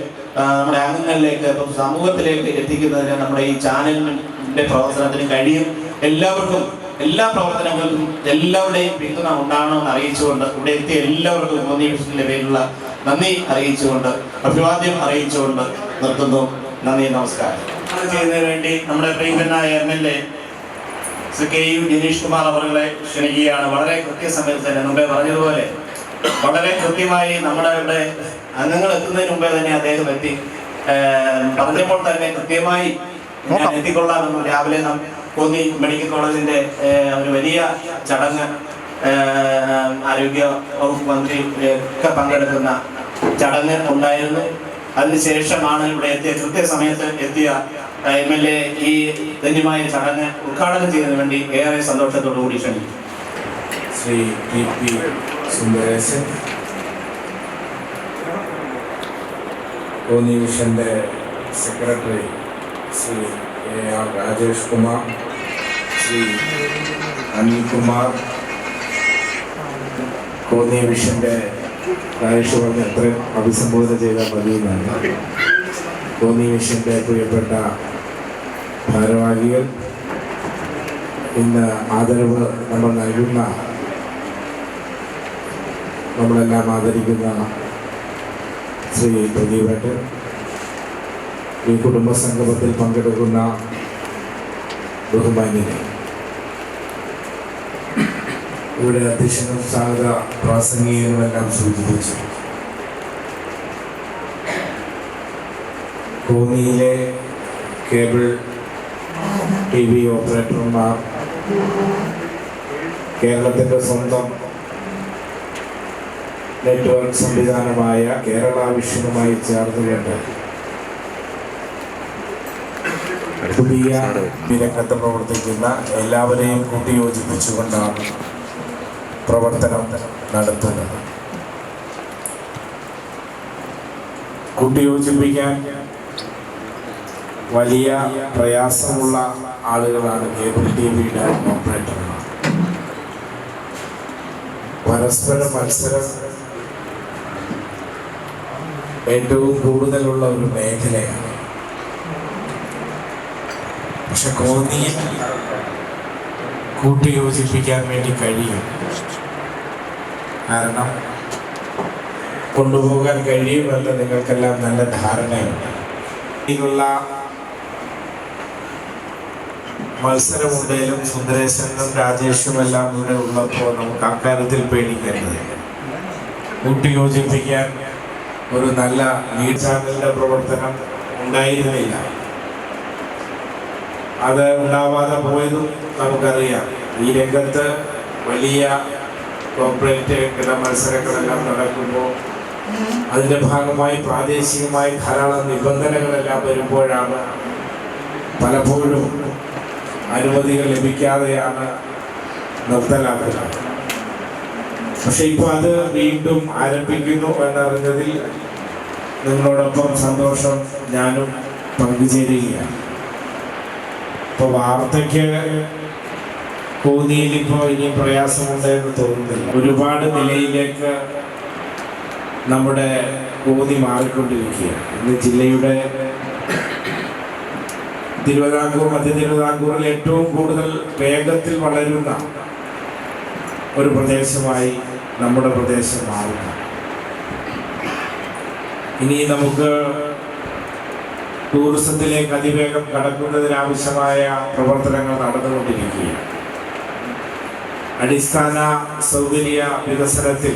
നമ്മുടെ അംഗങ്ങളിലേക്ക്, സമൂഹത്തിലേക്ക് എത്തിക്കുന്നതിന് നമ്മുടെ ഈ ചാനലിന്റെ പ്രവർത്തനത്തിന് കഴിയും. എല്ലാവർക്കും എല്ലാ പ്രവർത്തനങ്ങൾക്കും എല്ലാവരുടെയും പിന്തുണ ഉണ്ടാകണമെന്ന് അറിയിച്ചുകൊണ്ട് ഇവിടെ എത്തിയ എല്ലാവർക്കും കോന്നി മിഷന്റെ പേരിലുള്ള നന്ദി അറിയിച്ചുകൊണ്ട്, അഭിവാദ്യം അറിയിച്ചുകൊണ്ട് നിർത്തുന്നു. നന്ദി, നമസ്കാരം. ചെയ്യുന്നതിന് വേണ്ടി നമ്മുടെ പ്രിയങ്കരനായ MLA ശ്രീ KU ജിനീഷ് കുമാർ അവരെ ക്ഷണിക്കുകയാണ്. വളരെ കൃത്യസമയത്ത് തന്നെ മുമ്പേ പറഞ്ഞതുപോലെ വളരെ കൃത്യമായി നമ്മുടെ ഇവിടെ അംഗങ്ങൾ എത്തുന്നതിന് മുമ്പേ തന്നെ അദ്ദേഹം എത്തി. പറഞ്ഞപ്പോൾ തന്നെ കൃത്യമായി ഞാൻ എത്തിക്കൊള്ളാമെന്ന് രാവിലെ കോന്നി മെഡിക്കൽ കോളേജിന്റെ ഒരു വലിയ ചടങ്ങ്, ആരോഗ്യ വകുപ്പ് മന്ത്രി ഒക്കെ പങ്കെടുക്കുന്ന ചടങ്ങ് ഉണ്ടായിരുന്നു. അതിനുശേഷമാണ് ഇവിടെ എത്തിയ കൃത്യസമയത്ത് എത്തിയ MLA ഈ ധന്യമായ ചടങ്ങ് ഉദ്ഘാടനം ചെയ്യുന്നതിന് വേണ്ടി ഏറെ സന്തോഷത്തോടു കൂടി ക്ഷണിക്കും. ശ്രീ TP സുന്ദരേശൻ, കോന്നി മിഷന്റെ സെക്രട്ടറി ശ്രീ AR രാജേഷ് കുമാർ, ശ്രീ അനിൽകുമാർ, കോന്നി മിഷന്റെ രാജേഷ് പറഞ്ഞ എത്രയും അഭിസംബോധന ചെയ്താൽ മതിയെന്നാണ്. കോന്നി മിഷന്റെ പ്രിയപ്പെട്ട ഭാരവാഹികൾ, ഇന്ന് ആദരവ് നമ്മൾ നൽകുന്ന, നമ്മളെല്ലാം ആദരിക്കുന്ന ശ്രീ പ്രദീപേട്ടൻ, ഈ കുടുംബ സംഗമത്തിൽ പങ്കെടുക്കുന്ന ബഹുമാന്യനെ, ഇവിടെ അധ്യക്ഷനും സ്വാഗത പ്രാസംഗികനുമെല്ലാം സൂചിപ്പിച്ചു. കോന്നിയിലെ കേബിൾ TV ഓപ്പറേറ്റർമാർ, കേരളത്തിൻ്റെ സ്വന്തം നെറ്റ്വർക്ക് സംവിധാനമായ കേരള വിഷനുമായി ചേർന്നുകൊണ്ട് പുതിയ രംഗത്ത് പ്രവർത്തിക്കുന്ന എല്ലാവരെയും കൂട്ടിയോജിപ്പിച്ചുകൊണ്ടാണ് പ്രവർത്തനം നടത്തുന്നത്. കൂട്ടിയോജിപ്പിക്കാൻ വലിയ പ്രയാസമുള്ള ആളുകളാണ് കേബിൾ TVയുടെ ഓപ്പറേറ്റർമാർ. പരസ്പര മത്സരം ഏറ്റവും കൂടുതലുള്ള ഒരു മേഖലയാണ്. പക്ഷെ കോന്നിയിൽ കൂട്ടിയോജിപ്പിക്കാൻ വേണ്ടി കഴിയും. കാരണം കൊണ്ടുപോകാൻ കഴിയുമെന്ന് നിങ്ങൾക്കെല്ലാം നല്ല ധാരണയുണ്ട്. ഇതിലുള്ള മത്സരമുണ്ടെങ്കിലും സുന്ദരേശനും രാജേഷും എല്ലാം ഇവിടെ ഉള്ളപ്പോൾ നമുക്ക് അക്കാര്യത്തിൽ പേടിക്കേണ്ടതില്ല. കൂട്ടിയോജിപ്പിക്കാൻ ഒരു നല്ല ലീഡ് ചാനലിൻ്റെ പ്രവർത്തനം ഉണ്ടായിരുന്നില്ല. അത് ഉണ്ടാവാതെ പോയതും നമുക്കറിയാം. ഈ രംഗത്ത് വലിയ കോർപ്പറേറ്റ് മത്സരങ്ങളെല്ലാം നടക്കുമ്പോൾ അതിൻ്റെ ഭാഗമായി പ്രാദേശികമായി ധാരാളം നിബന്ധനകളെല്ലാം വരുമ്പോഴാണ് പലപ്പോഴും അനുമതികൾ ലഭിക്കാതെയാണ് നിർത്തലാക്കുന്നത്. പക്ഷെ ഇപ്പോൾ അത് വീണ്ടും ആരംഭിക്കുന്നു എന്നറിഞ്ഞതിൽ നിങ്ങളോടൊപ്പം സന്തോഷം ഞാനും പങ്കുചേരുകയാണ്. ഇപ്പോൾ വാർത്തയ്ക്ക് കോന്നിയിൽ ഇപ്പോൾ ഇനി പ്രയാസമുണ്ട് എന്ന് തോന്നുന്നില്ല. ഒരുപാട് നിലയിലേക്ക് നമ്മുടെ കോന്നി മാറിക്കൊണ്ടിരിക്കുകയാണ്. ഇന്ന് ജില്ലയുടെ തിരുവിതാംകൂർ, മധ്യ തിരുവിതാംകൂറിൽ ഏറ്റവും കൂടുതൽ വേഗത്തിൽ വളരുന്ന ഒരു പ്രദേശമായി നമ്മുടെ പ്രദേശം മാറുന്നു. ഇനി നമുക്ക് ടൂറിസത്തിലേക്ക് അതിവേഗം കടക്കുന്നതിനാവശ്യമായ പ്രവർത്തനങ്ങൾ നടന്നുകൊണ്ടിരിക്കുകയാണ്. അടിസ്ഥാന സൗകര്യ വികസനത്തിൽ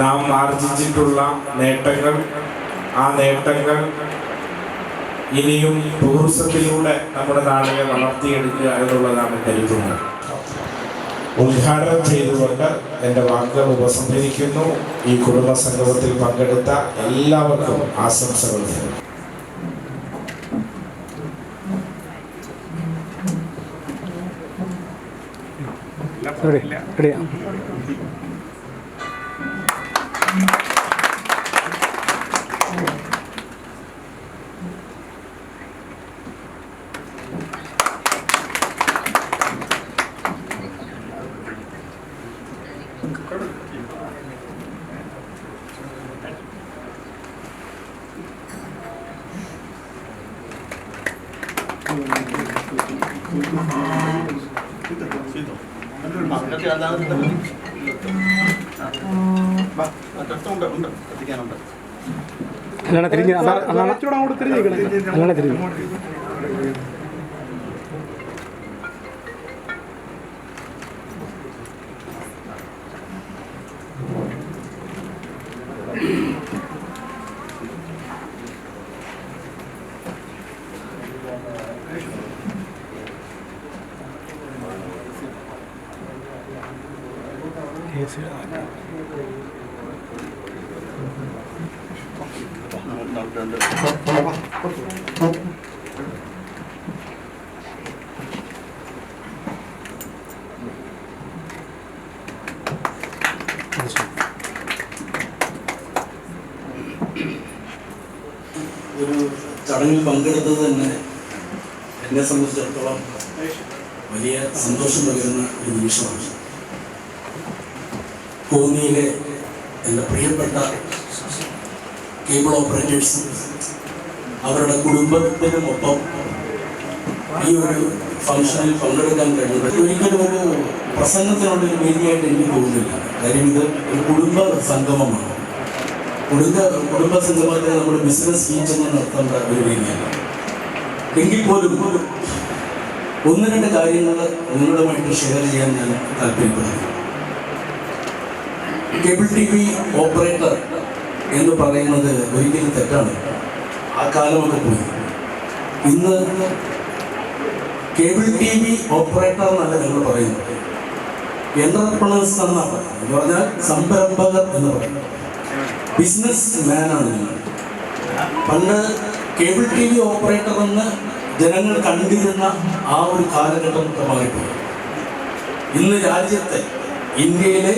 നാം ആർജിച്ചിട്ടുള്ള നേട്ടങ്ങൾ, ആ നേട്ടങ്ങൾ ഇനിയും ടൂറിസത്തിലൂടെ നമ്മുടെ നാടിനെ വളർത്തിയെടുക്കുക എന്നുള്ളതാണ് കരുതുന്നത്. ഉദ്ഘാടനം ചെയ്തുകൊണ്ട് എൻ്റെ വാക്കുകൾ ഉപസംഹരിക്കുന്നു. ഈ കുടുംബ സംഗമത്തിൽ പങ്കെടുത്ത എല്ലാവർക്കും ആശംസകൾ നേരുന്നു. അങ്ങനെ തിരിഞ്ഞ് അങ്ങോട്ട് തിരിഞ്ഞ് അങ്ങനെ തിരിഞ്ഞു. ഒരു ചടങ്ങിൽ പങ്കെടുത്തത് തന്നെ എന്നെ സംബന്ധിച്ചിടത്തോളം വലിയ സന്തോഷം പകരുന്ന ഒരു നിമിഷമാണ്. കോന്നിയിലെ എൻ്റെ പ്രിയപ്പെട്ട കേബിൾ ഓപ്പറേറ്റേഴ്സും അവരുടെ കുടുംബത്തിനുമൊപ്പം ഈ ഒരു ഫംഗ്ഷനിൽ പങ്കെടുക്കാൻ കഴിയുന്നത് ഒരിക്കലും ഒരു പ്രസംഗത്തിനുള്ളൊരു വേദിയായിട്ട് എനിക്ക് തോന്നുന്നില്ല. കാര്യം ഇത് ഒരു കുടുംബ സംഗമമാണ്. കുടുംബ സംഗമത്തെ നമ്മൾ ബിസിനസ് മീറ്റ് എന്ന് നടത്തേണ്ട ഒരു വേദിയാണ്. എങ്കിൽ പോലും ഒന്ന് രണ്ട് കാര്യങ്ങൾ നിങ്ങളുമായിട്ട് ഷെയർ ചെയ്യാൻ ഞാൻ താല്പര്യപ്പെടുന്നു. കേബിൾ ടി വി ഓപ്പറേറ്റർ എന്ന് പറയുന്നത് ഒരിക്കലും തെറ്റാണ്. ആ കാലമൊക്കെ പോയി. ഇന്ന് കേബിൾ ടി വി ഓപ്പറേറ്റർ എന്നല്ല ഞങ്ങൾ പറയുന്നത്, എന്റർപ്രണേഴ്സ് എന്നാണ് പറയുന്നത്. എന്ന് പറഞ്ഞാൽ സംരംഭകർ എന്ന് പറയുന്നത്, ബിസിനസ് മാനാണ് നിങ്ങൾ. പണ്ട് കേബിൾ ടി വി ഓപ്പറേറ്റർ എന്ന് ജനങ്ങൾ കണ്ടിരുന്ന ആ ഒരു കാലഘട്ടമൊക്കെ മാറിപ്പോയി. ഇന്ന് രാജ്യത്തെ ഇന്ത്യയിലെ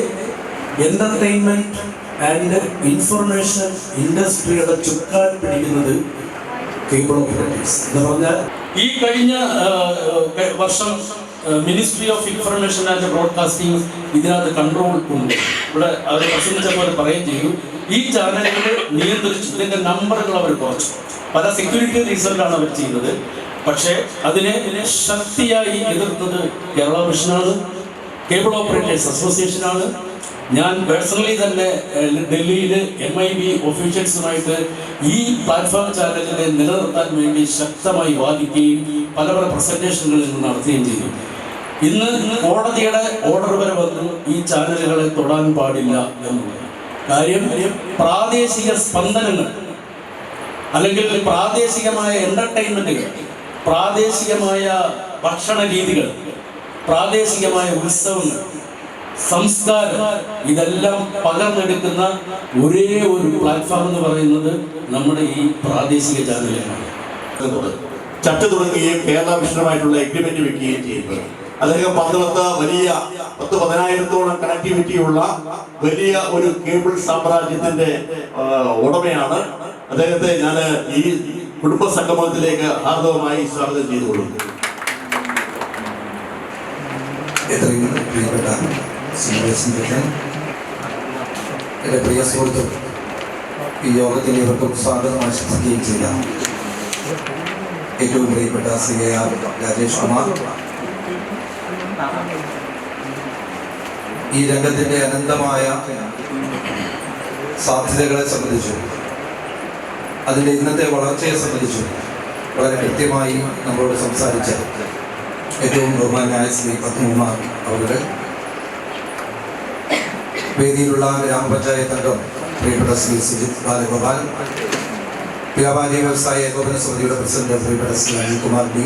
എന്റർടൈൻമെന്റ് ആൻഡ് ഇൻഫർമേഷൻ ഇൻഡസ്ട്രിയുടെ ചുക്കാൻ പിടിക്കുന്നത് കേബിൾ ഓപ്പറേറ്റേഴ്സ് എന്ന് പറഞ്ഞാൽ ഈ കഴിഞ്ഞ വർഷം ministry of information and broadcasting ഇതിനകത്ത് കൺട്രോൾ ഉണ്ട്. ഇവിടെ അവർ പ്രസംഗിച്ച പോലെ പറയുകയും ചെയ്തു, ഈ ചാനലുകൾ നിയന്ത്രിച്ചു, ഇതിൻ്റെ നമ്പറുകൾ അവർ കുറച്ചു. പല സെക്യൂരിറ്റി റീസണിലാണ് അവർ ചെയ്യുന്നത്. പക്ഷേ അതിനെ ശക്തിയായി എതിർത്തത് കേരള വിഷനാണ്, കേബിൾ ഓപ്പറേറ്റേഴ്സ് അസോസിയേഷനാണ്. ഞാൻ പേഴ്സണലി തന്നെ ഡൽഹിയിൽ MIB ഒഫീഷ്യൽസുമായിട്ട് ഈ പ്ലാറ്റ്ഫോം ചാനലിനെ നിലനിർത്താൻ വേണ്ടി ശക്തമായി വാദിക്കുകയും പല പ്രസന്റേഷനുകളിൽ നടത്തുകയും ചെയ്തു. ഇന്ന് കോടതിയുടെ ഓർഡർ വരെ വന്നു ഈ ചാനലുകളെ തൊടാൻ പാടില്ല എന്നുള്ളത്. കാര്യം പ്രാദേശിക സ്പന്ദനങ്ങൾ അല്ലെങ്കിൽ പ്രാദേശികമായ എന്റർടൈൻമെന്റുകൾ, പ്രാദേശികമായ ഭക്ഷണ രീതികൾ, പ്രാദേശികമായ ഉത്സവങ്ങൾ, സംസ്കാരം, ഇതെല്ലാം പകർന്നെടുക്കുന്ന ഒരേ ഒരു പ്ലാറ്റ്ഫോം എന്ന് പറയുന്നത് നമ്മുടെ ഈ പ്രാദേശിക ചാനലുകളാണ്. ചർച്ച തുടങ്ങുകയും കേരള വിഷനുമായിട്ടുള്ള എഗ്രിമെന്റ് വെക്കുകയും ചെയ്യുന്നത്. അദ്ദേഹം 10,000-15,000 കണക്ടിവിറ്റിയുള്ള വലിയ ഒരു കേബിൾ സാമ്രാജ്യത്തിന്റെ ഉടമയാണ്. അദ്ദേഹത്തെ ഞാൻ ഈ കുടുംബ സംഗമത്തിലേക്ക് ഹാർദവമായി സ്വാഗതം ചെയ്തുകൊള്ളുന്നു. എത്രയും പ്രിയപ്പെട്ട എൻ്റെ പ്രിയ സുഹൃത്തും ഈ യോഗത്തിൽ ഇവർക്കും സ്വാഗതം ആശംസിക്കുകയും ചെയ്ത ഏറ്റവും പ്രിയപ്പെട്ട ശ്രീ AR രാജേഷ് കുമാർ, ഈ രംഗത്തിൻ്റെ അനന്തമായ സാധ്യതകളെ സംബന്ധിച്ചും അതിൻ്റെ ഇന്നത്തെ വളർച്ചയെ സംബന്ധിച്ചും വളരെ കൃത്യമായി നമ്മളോട് സംസാരിച്ച ഏറ്റവും ബഹുമാന്യായ ശ്രീ പത്മകുമാർ അവരുടെ വേദിയിലുള്ള ഗ്രാമപഞ്ചായത്ത് അംഗം പ്രിയപ്പെട്ട ശ്രീ സുജിത് ബാലഗോപാൽ, വ്യാപാരി വ്യവസായ ഏകോപന സമിതിയുടെ പ്രസിഡന്റ് പ്രിയപ്പെട്ട ശ്രീ അനിൽകുമാർ ഡി,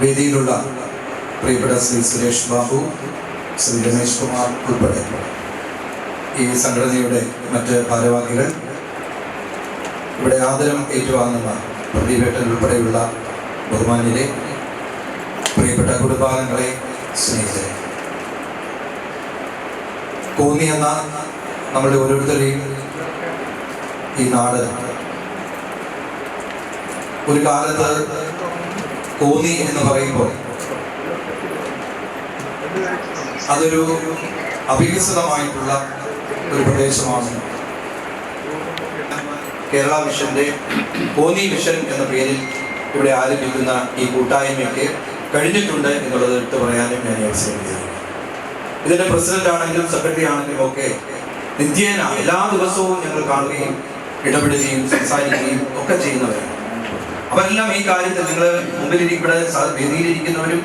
വേദിയിലുള്ള പ്രിയപ്പെട്ട ശ്രീ സുരേഷ് ബാബു, ശ്രീ രമേഷ് കുമാർ ഉൾപ്പെടെ ഈ സംഘടനയുടെ മറ്റ് ഭാരവാഹികൾ, ഇവിടെ ആദരം ഏറ്റുവാങ്ങുന്ന പ്രദീപേട്ടൻ ഉൾപ്പെടെയുള്ള ബഹുമാന്യരെ, പ്രിയപ്പെട്ട കുടുംബാംഗങ്ങളെ, സ്നേഹിതരെ, കോന്നി എന്ന നമ്മുടെ ഓരോരുത്തരെയും ഈ നാട് ഒരു കാലത്ത് കോന്നി എന്ന് പറയുമ്പോൾ അതൊരു അവികസിതമായിട്ടുള്ള ഒരു പ്രദേശമാണ്. കേരള മിഷന്റെ കോന്നി മിഷൻ എന്ന പേരിൽ ഇവിടെ ആരംഭിക്കുന്ന ഈ കൂട്ടായ്മയ്ക്ക് കഴിഞ്ഞിട്ടുണ്ട് എന്നുള്ളത് എടുത്തു പറയാനും ഞാൻ അവസരം ചെയ്യുന്നു. ഇതിന്റെ പ്രസിഡന്റ് ആണെങ്കിലും സെക്രട്ടറി ആണെങ്കിലും ഒക്കെ നിത്യേന എല്ലാ ദിവസവും ഞങ്ങൾ കാണുകയും ഇടപെടുകയും സംസാരിക്കുകയും ഒക്കെ ചെയ്യുന്നവരാണ്. അവരെല്ലാം ഈ കാര്യത്തിൽ നിങ്ങൾ മുമ്പിലിരിക്കുന്ന വേദിയിലിരിക്കുന്നവരും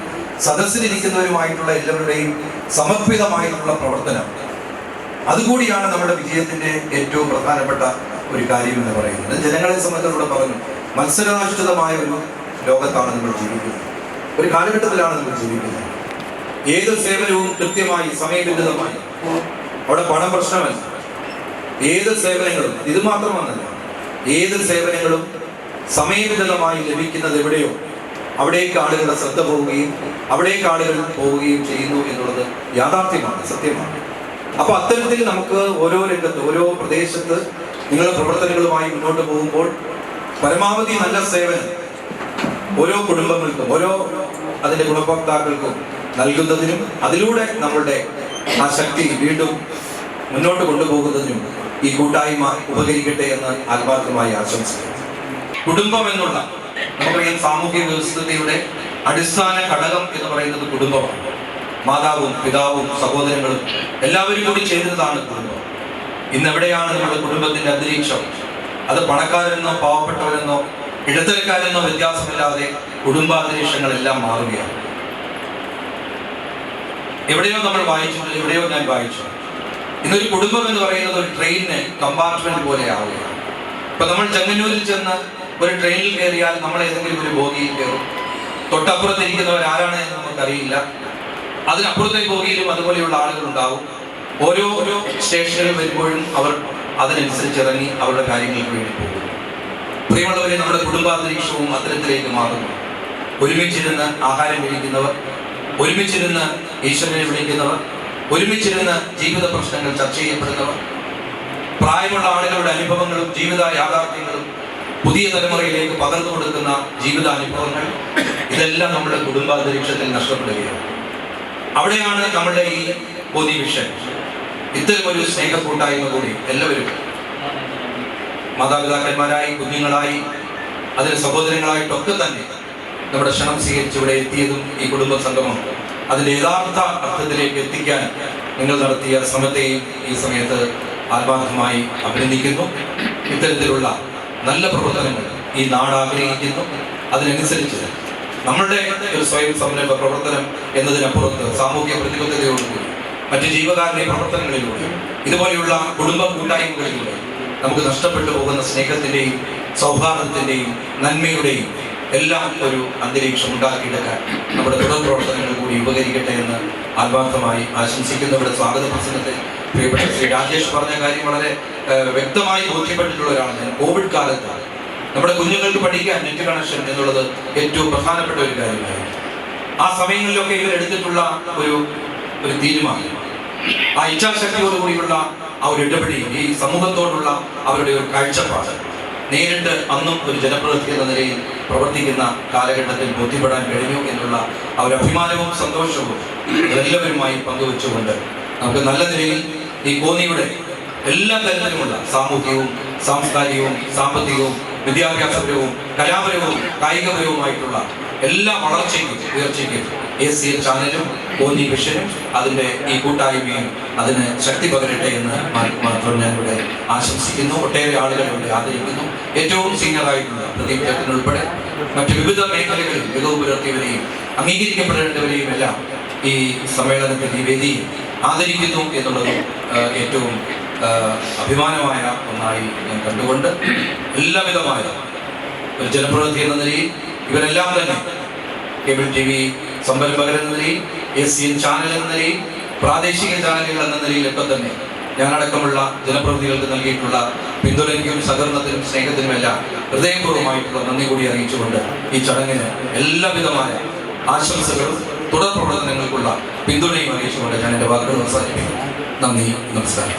സദസ്സിലിരിക്കുന്നവരുമായിട്ടുള്ള എല്ലാവരുടെയും സമർപ്പിതമായിട്ടുള്ള പ്രവർത്തനം, അതുകൂടിയാണ് നമ്മുടെ വിജയത്തിന്റെ ഏറ്റവും പ്രധാനപ്പെട്ട ഒരു കാര്യം എന്ന് പറയുന്നത്. ജനങ്ങളെ സംബന്ധിച്ചിടത്തോളം പറഞ്ഞു, മത്സരാധിഷ്ഠിതമായ ഒരു ലോകത്താണ് നമ്മൾ ജീവിക്കുന്നത്, ഒരു കാലഘട്ടത്തിലാണ് നമ്മൾ ജീവിക്കുന്നത്. ഏത് സേവനവും കൃത്യമായി സമയബന്ധിതമായി, അവിടെ പണം പ്രശ്നമല്ല. ഏത് സേവനങ്ങളും, ഇത് മാത്രമല്ല, ഏത് സേവനങ്ങളും സമയബന്ധിതമായി ലഭിക്കുന്നത് എവിടെയോ അവിടേക്ക് ആളുകളുടെ ശ്രദ്ധ പോവുകയും അവിടേക്ക് ആളുകൾ പോവുകയും ചെയ്യുന്നു എന്നുള്ളത് യാഥാർത്ഥ്യമാണ്, സത്യമാണ്. അപ്പൊ അത്തരത്തിൽ നമുക്ക് ഓരോ രംഗത്ത്, ഓരോ പ്രദേശത്ത് നിങ്ങളുടെ പ്രവർത്തനങ്ങളുമായി മുന്നോട്ട് പോകുമ്പോൾ പരമാവധി നല്ല സേവനം ഓരോ കുടുംബങ്ങൾക്കും, ഓരോ അതിന്റെ ഗുണഭോക്താക്കൾക്കും നൽകുന്നതിനും അതിലൂടെ നമ്മളുടെ ആ ശക്തി വീണ്ടും മുന്നോട്ട് കൊണ്ടുപോകുന്നതിനും ഈ കൂട്ടായ്മ ഉപകരിക്കട്ടെ എന്ന് ആത്മാർത്ഥമായി ആശംസിക്കുന്നു. കുടുംബം എന്നുള്ള നമുക്കറിയാം, സാമൂഹ്യ വ്യവസ്ഥയുടെ അടിസ്ഥാന ഘടകം എന്ന് പറയുന്നത് കുടുംബമാണ്. മാതാവും പിതാവും സഹോദരങ്ങളും എല്ലാവരും കൂടി ചേരുന്നതാണ് കുടുംബം. ഇന്ന് എവിടെയാണ് നമ്മുടെ കുടുംബത്തിന്റെ അന്തരീക്ഷം? അത് പണക്കാരെന്നോ പാവപ്പെട്ടവരെന്നോ ഇടത്തരക്കാരെന്നോ വ്യത്യാസമില്ലാതെ കുടുംബാന്തരീക്ഷങ്ങളെല്ലാം മാറുകയാണ്. എവിടെയോ നമ്മൾ വായിച്ചിട്ടുണ്ട്, എവിടെയോ ഞാൻ വായിച്ചു, ഇന്നൊരു കുടുംബം എന്ന് പറയുന്നത് ഒരു ട്രെയിനിന് കമ്പാർട്ട്മെന്റ് പോലെ ആവുകയാണ്. ഇപ്പൊ നമ്മൾ ചെങ്ങന്നൂരിൽ ചെന്ന് ഒരു ട്രെയിനിൽ കയറിയാൽ നമ്മൾ ഏതെങ്കിലും ഒരു ബോഗിയിൽ കയറും. തൊട്ടപ്പുറത്തിരിക്കുന്നവർ ആരാണ് എന്ന് നമുക്കറിയില്ല. അതിനപ്പുറത്തെ ബോഗിയിലും അതുപോലെയുള്ള ആളുകൾ ഉണ്ടാവും. ഓരോ സ്റ്റേഷനുകൾ വരുമ്പോഴും അവർ അതിനനുസരിച്ച് ഇറങ്ങി അവരുടെ കാര്യങ്ങൾക്ക് വേണ്ടി പോകും. പ്രിയമുള്ളവരെ, നമ്മുടെ കുടുംബാന്തരീക്ഷവും അത്തരത്തിലേക്ക് മാറുന്നു. ഒരുമിച്ചിരുന്ന് ആഹാരം കഴിക്കുന്നവർ, ഒരുമിച്ചിരുന്ന് ഈശ്വരനെ വിളിക്കുന്നവർ, ഒരുമിച്ചിരുന്ന് ജീവിത പ്രശ്നങ്ങൾ ചർച്ച ചെയ്യപ്പെടുന്നവർ, പ്രായമുള്ള ആളുകളുടെ അനുഭവങ്ങളും ജീവിത യാഥാർത്ഥ്യങ്ങളും പുതിയ തലമുറയിലേക്ക് പകർന്നു കൊടുക്കുന്ന ജീവിതാനുഭവങ്ങൾ, ഇതെല്ലാം നമ്മുടെ കുടുംബാന്തരീക്ഷത്തിൽ നഷ്ടപ്പെടുകയാണ്. അവിടെയാണ് നമ്മുടെ ഈ കോന്നി മിഷൻ ഇത്തരം ഒരു സ്നേഹ കൂട്ടായ്മ കൂടി എല്ലാവരും മാതാപിതാക്കന്മാരായി, കുഞ്ഞുങ്ങളായി, അതിന് സഹോദരങ്ങളായിട്ടൊക്കെ തന്നെ നമ്മുടെ ക്ഷണം സ്വീകരിച്ച് ഇവിടെ എത്തിയതും ഈ കുടുംബ സംഗമം അതിൻ്റെ യഥാർത്ഥ അർത്ഥത്തിലേക്ക് എത്തിക്കാൻ നിങ്ങൾ നടത്തിയ ശ്രമത്തെയും ഈ സമയത്ത് ആത്മാർത്ഥമായി അഭിനന്ദിക്കുന്നു. ഇത്തരത്തിലുള്ള നല്ല പ്രവർത്തനങ്ങൾ ഈ നാട് ആഗ്രഹിക്കുന്നു. അതിനനുസരിച്ച് നമ്മളുടെ ഒരു സ്വയം സംരംഭ പ്രവർത്തനം എന്നതിനപ്പുറത്ത് സാമൂഹ്യ പ്രതിബദ്ധതയോടുകൂടി മറ്റ് ജീവകാരുണ്യ പ്രവർത്തനങ്ങളിലൂടെ ഇതുപോലെയുള്ള കുടുംബ കൂട്ടായ്മകളിലൂടെ നമുക്ക് നഷ്ടപ്പെട്ടു പോകുന്ന സ്നേഹത്തിൻ്റെയും സൗഹാർദ്ദത്തിൻ്റെയും നന്മയുടെയും എല്ലാം ഒരു അന്തരീക്ഷം ഉണ്ടാക്കിയെടുക്കാൻ നമ്മുടെ തുടർ പ്രവർത്തനങ്ങൾ കൂടി ഉപകരിക്കട്ടെ എന്ന് ആത്മാർത്ഥമായി ആശംസിക്കുന്നു. ഇവിടെ സ്വാഗത പ്രസംഗത്തിൽ പ്രിയപ്പെട്ട ശ്രീ രാജേഷ് പറഞ്ഞ കാര്യം വളരെ വ്യക്തമായി ബോധ്യപ്പെട്ടിട്ടുള്ള ഒരാളാണ് ഞാൻ. കോവിഡ് കാലത്ത് നമ്മുടെ കുഞ്ഞുങ്ങൾക്ക് പഠിക്കാൻ നെറ്റ് കണക്ഷൻ എന്നുള്ളത് ഏറ്റവും പ്രധാനപ്പെട്ട ഒരു കാര്യമായി. ആ സമയങ്ങളിലൊക്കെ ഇവരെടുത്തിട്ടുള്ള ഒരു തീരുമാനം, ആ ഇച്ഛാശക്തിയോടുകൂടിയുള്ള ആ ഒരു ഇടപെടി, ഈ സമൂഹത്തോടുള്ള അവരുടെ ഒരു കാഴ്ചപ്പാട് നേരിട്ട് അന്നും ഒരു ജനപ്രതിനിധി എന്ന നിലയിൽ പ്രവർത്തിക്കുന്ന കാലഘട്ടത്തിൽ ബോധ്യപ്പെടാൻ കഴിഞ്ഞു എന്നുള്ള ആ ഒരു അഭിമാനവും സന്തോഷവും എല്ലാവരുമായി പങ്കുവെച്ചുകൊണ്ട് നമുക്ക് നല്ല നിലയിൽ ഈ കോന്നിയുടെ എല്ലാ തരത്തിലുമുള്ള സാമൂഹികവും സാംസ്കാരികവും സാമ്പത്തികവും വിദ്യാഭ്യാസപരവും കലാപരവും കായികപരവുമായിട്ടുള്ള എല്ലാ വളർച്ചയ്ക്കും ഉയർച്ചയ്ക്കും ACN ചാനലും കോന്നി വിഷനും അതിൻ്റെ ഈ കൂട്ടായ്മയും അതിന് ശക്തി പകരട്ടെ എന്ന് മാത്രം ഞാനിവിടെ ആശംസിക്കുന്നു. ഒട്ടേറെ ആളുകൾ ഇവിടെ ആദരിക്കുന്നു. ഏറ്റവും സീനിയറായിട്ടുള്ള പ്രദീപ് ചേട്ടനുൾപ്പെടെ മറ്റ് വിവിധ മേഖലകളിൽ മികവ് പുലർത്തിയവരെയും അംഗീകരിക്കപ്പെടേണ്ടവരെയും എല്ലാം ഈ സമ്മേളനത്തിൽ ഈ വേദിയിൽ ആദരിക്കുന്നു എന്നുള്ളതും ഏറ്റവും അഭിമാനമായ ഒന്നായി ഞാൻ കണ്ടുകൊണ്ട് എല്ലാവിധമായ ഒരു ജനപ്രതിനിധി എന്ന നിലയിൽ ഇവരെല്ലാം തന്നെ കേബിൾ TV സംരംഭകർ എന്ന നിലയിൽ ACN ചാനൽ എന്ന നിലയിൽ പ്രാദേശിക ചാനലുകൾ എന്ന നിലയിലൊക്കെ തന്നെ ഞാനടക്കമുള്ള ജനപ്രതിനിധികൾക്ക് നൽകിയിട്ടുള്ള പിന്തുണയ്ക്കും സഹകരണത്തിനും സ്നേഹത്തിനുമെല്ലാം ഹൃദയപൂർവ്വമായിട്ടുള്ള നന്ദി കൂടി അറിയിച്ചുകൊണ്ട് ഈ ചടങ്ങിന് എല്ലാവിധമായ ആശംസകളും തുടർ പ്രവർത്തനങ്ങൾക്കുള്ള പിന്തുണയും അറിയിച്ചുകൊണ്ട് ഞാൻ എൻ്റെ വാക്കുകൾ അവസാനിപ്പിക്കുന്നു. നന്ദി, നമസ്കാരം.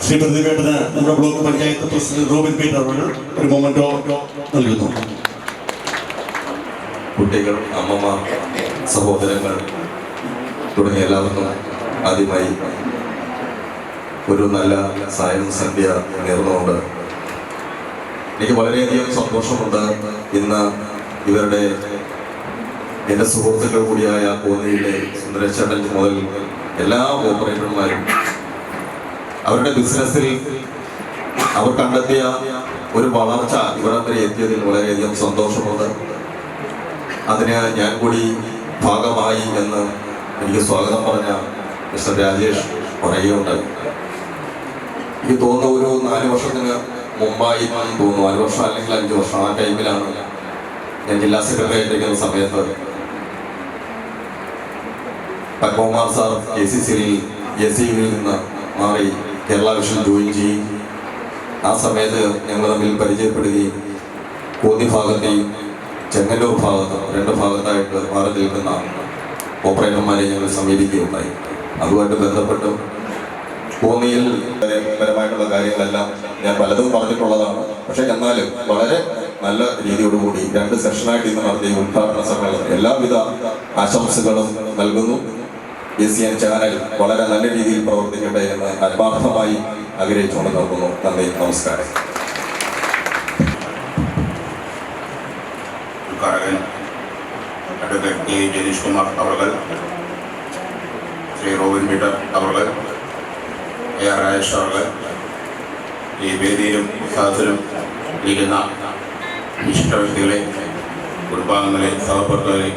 ശ്രീ പ്രതിഭേട്ടന് നമ്മുടെ ബ്ലോക്ക് പഞ്ചായത്ത് പ്രസിഡന്റ് റോബിൻ പീറ്റർ അവർ ഒരു മൊമെന്റോ നൽകുന്നു. കുട്ടികൾ, അമ്മമാർ, സഹോദരങ്ങൾ തുടങ്ങിയ എല്ലാവർക്കും ആദ്യമായി ഒരു നല്ല സായം സന്ധ്യ നേർന്നുകൊണ്ട് എനിക്ക് വളരെയധികം സന്തോഷമുണ്ട്. ഇന്ന് ഇവരുടെ എൻ്റെ സുഹൃത്തുക്കൾ കൂടിയായ കോന്നിയിലെ സുന്ദരേശൻ മുതൽ എല്ലാ ഓപ്പറേറ്റർമാരും അവരുടെ ബിസിനസ്സിൽ അവർ കണ്ടെത്തിയ ഒരു വളർച്ച ഇവിടം വരെ എത്തിയതിൽ വളരെയധികം സന്തോഷമുണ്ട്. അതിന് ഞാൻ കൂടി ഭാഗമായി എന്ന് എനിക്ക് സ്വാഗതം പറഞ്ഞ മിസ്റ്റർ രാജേഷ് പറയുകയുണ്ടായി. എനിക്ക് തോന്നുന്നു ഒരു 4 വർഷത്തിന് മുമ്പായി തോന്നുന്നു, 4 വർഷം അല്ലെങ്കിൽ 5 വർഷം, ആ ടൈമിലാണ് ഞാൻ ജില്ലാ സെക്രട്ടറി ആയിട്ടിരിക്കുന്ന സമയത്ത് പത്മകുമാർ സാർ KCCയിൽ ACUവിൽ നിന്ന് മാറി കേരള വിഷൻ ജോയിൻ ചെയ്യും. ആ സമയത്ത് ഞങ്ങൾ തമ്മിൽ പരിചയപ്പെടുകയും കോന്നി ഭാഗത്തെയും ചെങ്ങന്നൂർ ഭാഗത്ത് 2 ഭാഗത്തായിട്ട് മാറി നിൽക്കുന്ന ഓപ്പറേറ്റർമാരെ ഞങ്ങൾ സമീപിക്കുകയുണ്ടായി. അതുമായിട്ട് ബന്ധപ്പെട്ടും കോന്നിയിൽ പരമായിട്ടുള്ള കാര്യങ്ങളെല്ലാം ഞാൻ പലതും പറഞ്ഞിട്ടുള്ളതാണ്. പക്ഷേ എന്നാലും വളരെ നല്ല രീതിയോടുകൂടി 2 സെഷനായിട്ട് ഇന്ന് നടത്തിയ ഉദ്ഘാടന സമ്മേളനം എല്ലാവിധ ആശംസകളും നൽകുന്നു. ACN ചാനൽ വളരെ നല്ല രീതിയിൽ പ്രവർത്തിക്കട്ടെ എന്ന് ആത്മാർത്ഥമായി ആഗ്രഹിച്ചുകൊണ്ട് നൽകുന്നു. നന്ദി, നമസ്കാരം. ഉദ്ഘാടകൻ അഡ്വക്കേറ്റ് A. ജനീഷ് കുമാർ അവർ, ശ്രീ റോബിൻ പീറ്റർ അവർ, AR രാജേഷ് അവർ, ഈ വേദിയിലും സദസ്സിലും ഇരിക്കുന്ന വിശിഷ്ട വ്യക്തികളെ, കുടുംബാംഗങ്ങളെ, സഹപ്രവർത്തകരെ,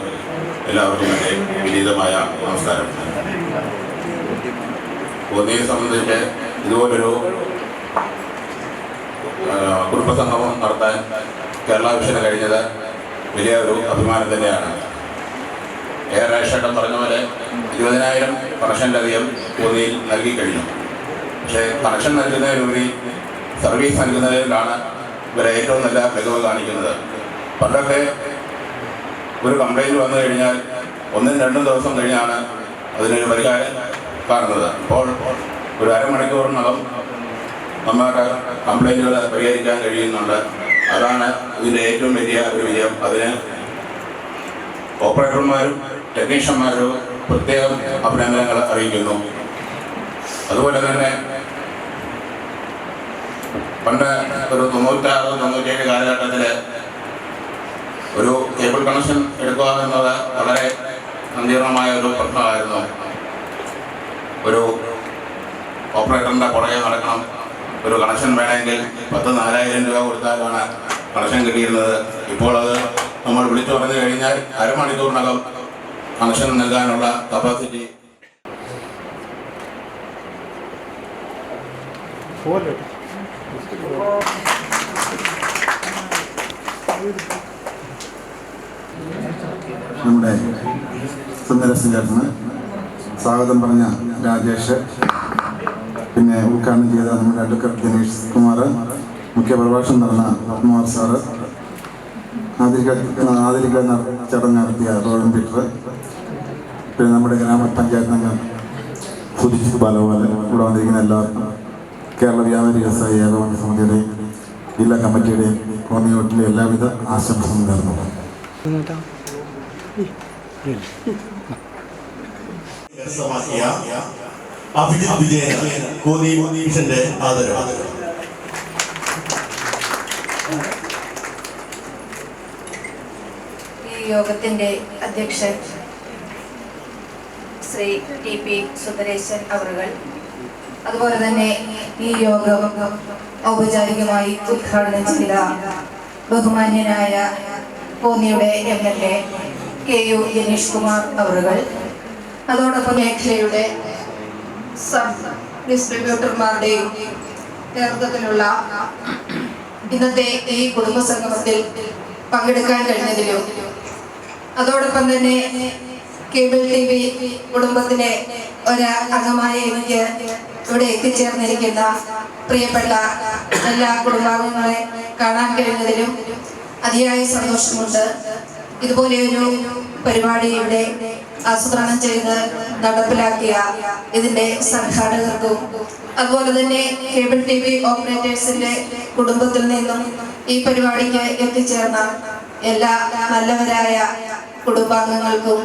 എല്ലാവർക്കും എൻ്റെ വിനീതമായ നമസ്കാരം. കോന്നിയെ സംബന്ധിച്ച് ഇതുപോലൊരു കുടുംബസംഗമം നടത്താൻ കേരള വിഷന് കഴിഞ്ഞത് വലിയ ഒരു അഭിമാനം തന്നെയാണ്. AR രാജേഷേട്ടൻ പറഞ്ഞ പോലെ 20,000 കണക്ഷനിലധികം കോന്നിയിൽ നൽകി കഴിഞ്ഞു. പക്ഷേ കണക്ഷൻ നൽകുന്നതിലുപരി സർവീസ് നൽകുന്നതിലാണ് ഇവരെ ഏറ്റവും നല്ല മികവ് കാണിക്കുന്നത്. പണ്ടൊക്കെ ഒരു കംപ്ലൈൻറ്റ് വന്നു കഴിഞ്ഞാൽ 1-2 ദിവസം കഴിഞ്ഞാണ് അതിനൊരു പരിഹാരം കാണുന്നത്. ഇപ്പോൾ ഒരു അരമണിക്കൂറിനകം നമ്മുടെ കംപ്ലൈൻറ്റുകൾ പരിഹരിക്കാൻ കഴിയുന്നുണ്ട്. അതാണ് ഇതിൻ്റെ ഏറ്റവും വലിയ ഒരു വിജയം. അതിന് ഓപ്പറേറ്റർമാരും ടെക്നീഷ്യന്മാരും പ്രത്യേകം അഭിനന്ദനങ്ങൾ അറിയിക്കുന്നു. അതുപോലെ തന്നെ പണ്ട് ഒരു 96-97 കാലഘട്ടത്തിൽ ഒരു കേബിൾ കണക്ഷൻ എടുക്കുക എന്നത് വളരെ സങ്കീർണമായ ഒരു പ്രശ്നമായിരുന്നു. ഒരു ഓപ്പറേറ്ററിൻ്റെ പുറകെ നടക്കണം. ഒരു കണക്ഷൻ വേണമെങ്കിൽ 10,000-4,000 രൂപ കൊടുത്താലാണ് കണക്ഷൻ കിട്ടിയിരുന്നത്. ഇപ്പോൾ അത് നമ്മൾ വിളിച്ചു പറഞ്ഞു കഴിഞ്ഞാൽ അരമണിക്കൂറിനകം കണക്ഷൻ നൽകാനുള്ള കപ്പാസിറ്റി നമ്മുടെ സുന്ദരേശൻ ചേട്ടന് സ്വാഗതം പറഞ്ഞ രാജേഷ്, പിന്നെ ഉദ്ഘാടനം ചെയ്ത നമ്മുടെ അഡ്വക്കേറ്റ് ജനീഷ് കുമാർ, മുഖ്യ പ്രഭാഷണം നടന്ന പത്മകുമാർ സാറ്, ആദരിക്കാൻ ചടങ്ങ് നടത്തിയ റോബിൻ പീറ്റർ, പിന്നെ നമ്മുടെ ഗ്രാമപഞ്ചായത്ത് അംഗം സുജിത് ബാലഗോപാലൻ, ഇവിടെ വന്നിരിക്കുന്ന എല്ലാവർക്കും കേരള വ്യാപാരി വ്യവസായി ഏകോപന സമിതിയുടെ ജില്ലാ കമ്മിറ്റിയുടെയും കോന്നിയോട്ടിൻ്റെ എല്ലാവിധ ആശംസകളും നേർന്നു. അഭിജിത്ത് വിജയൻ കോന്നി മിഷന്റെ ആദരവ്. ഈ യോഗത്തിന്റെ അധ്യക്ഷൻ ശ്രീ TP സുന്ദരേശൻ അവറുകൾ, അതുപോലെ തന്നെ ഈ യോഗം ഔപചാരികമായി ഉദ്ഘാടനം ചെയ്ത ബഹുമാന്യനായ കോന്നിയുടെ MLA KU ജനീഷ് കുമാർ അവറുകൾ, അതോടൊപ്പം മേഖലയുടെ സബ് ഡിസ്ട്രിബ്യൂട്ടർമാരുടെയും നേതൃത്വത്തിലുള്ള ഇന്നത്തെ ഈ കുടുംബ സംഗമത്തിൽ പങ്കെടുക്കാൻ കഴിഞ്ഞതിലും, അതോടൊപ്പം തന്നെ കേബിൾ TV കുടുംബത്തിലെ ഒരു അംഗമായ എനിക്ക് ഇവിടെ എത്തിച്ചേർന്നിരിക്കുന്ന പ്രിയപ്പെട്ട എല്ലാ കുടുംബാംഗങ്ങളെ കാണാൻ കഴിഞ്ഞതിലും അതിയായ സന്തോഷമുണ്ട്. ഇതുപോലെ ഒരു പരിപാടി ഇവിടെ ആസൂത്രണം ചെയ്ത് നടപ്പിലാക്കിയ ഇതിന്റെ സംഘാടകർക്കും, അതുപോലെ തന്നെ കേബിൾ TV ഓപ്പറേറ്റേഴ്സിന്റെ കുടുംബത്തിൽ നിന്നും ഈ പരിപാടിക്ക് എത്തിച്ചേർന്ന എല്ലാ നല്ലവരായ കുടുംബാംഗങ്ങൾക്കും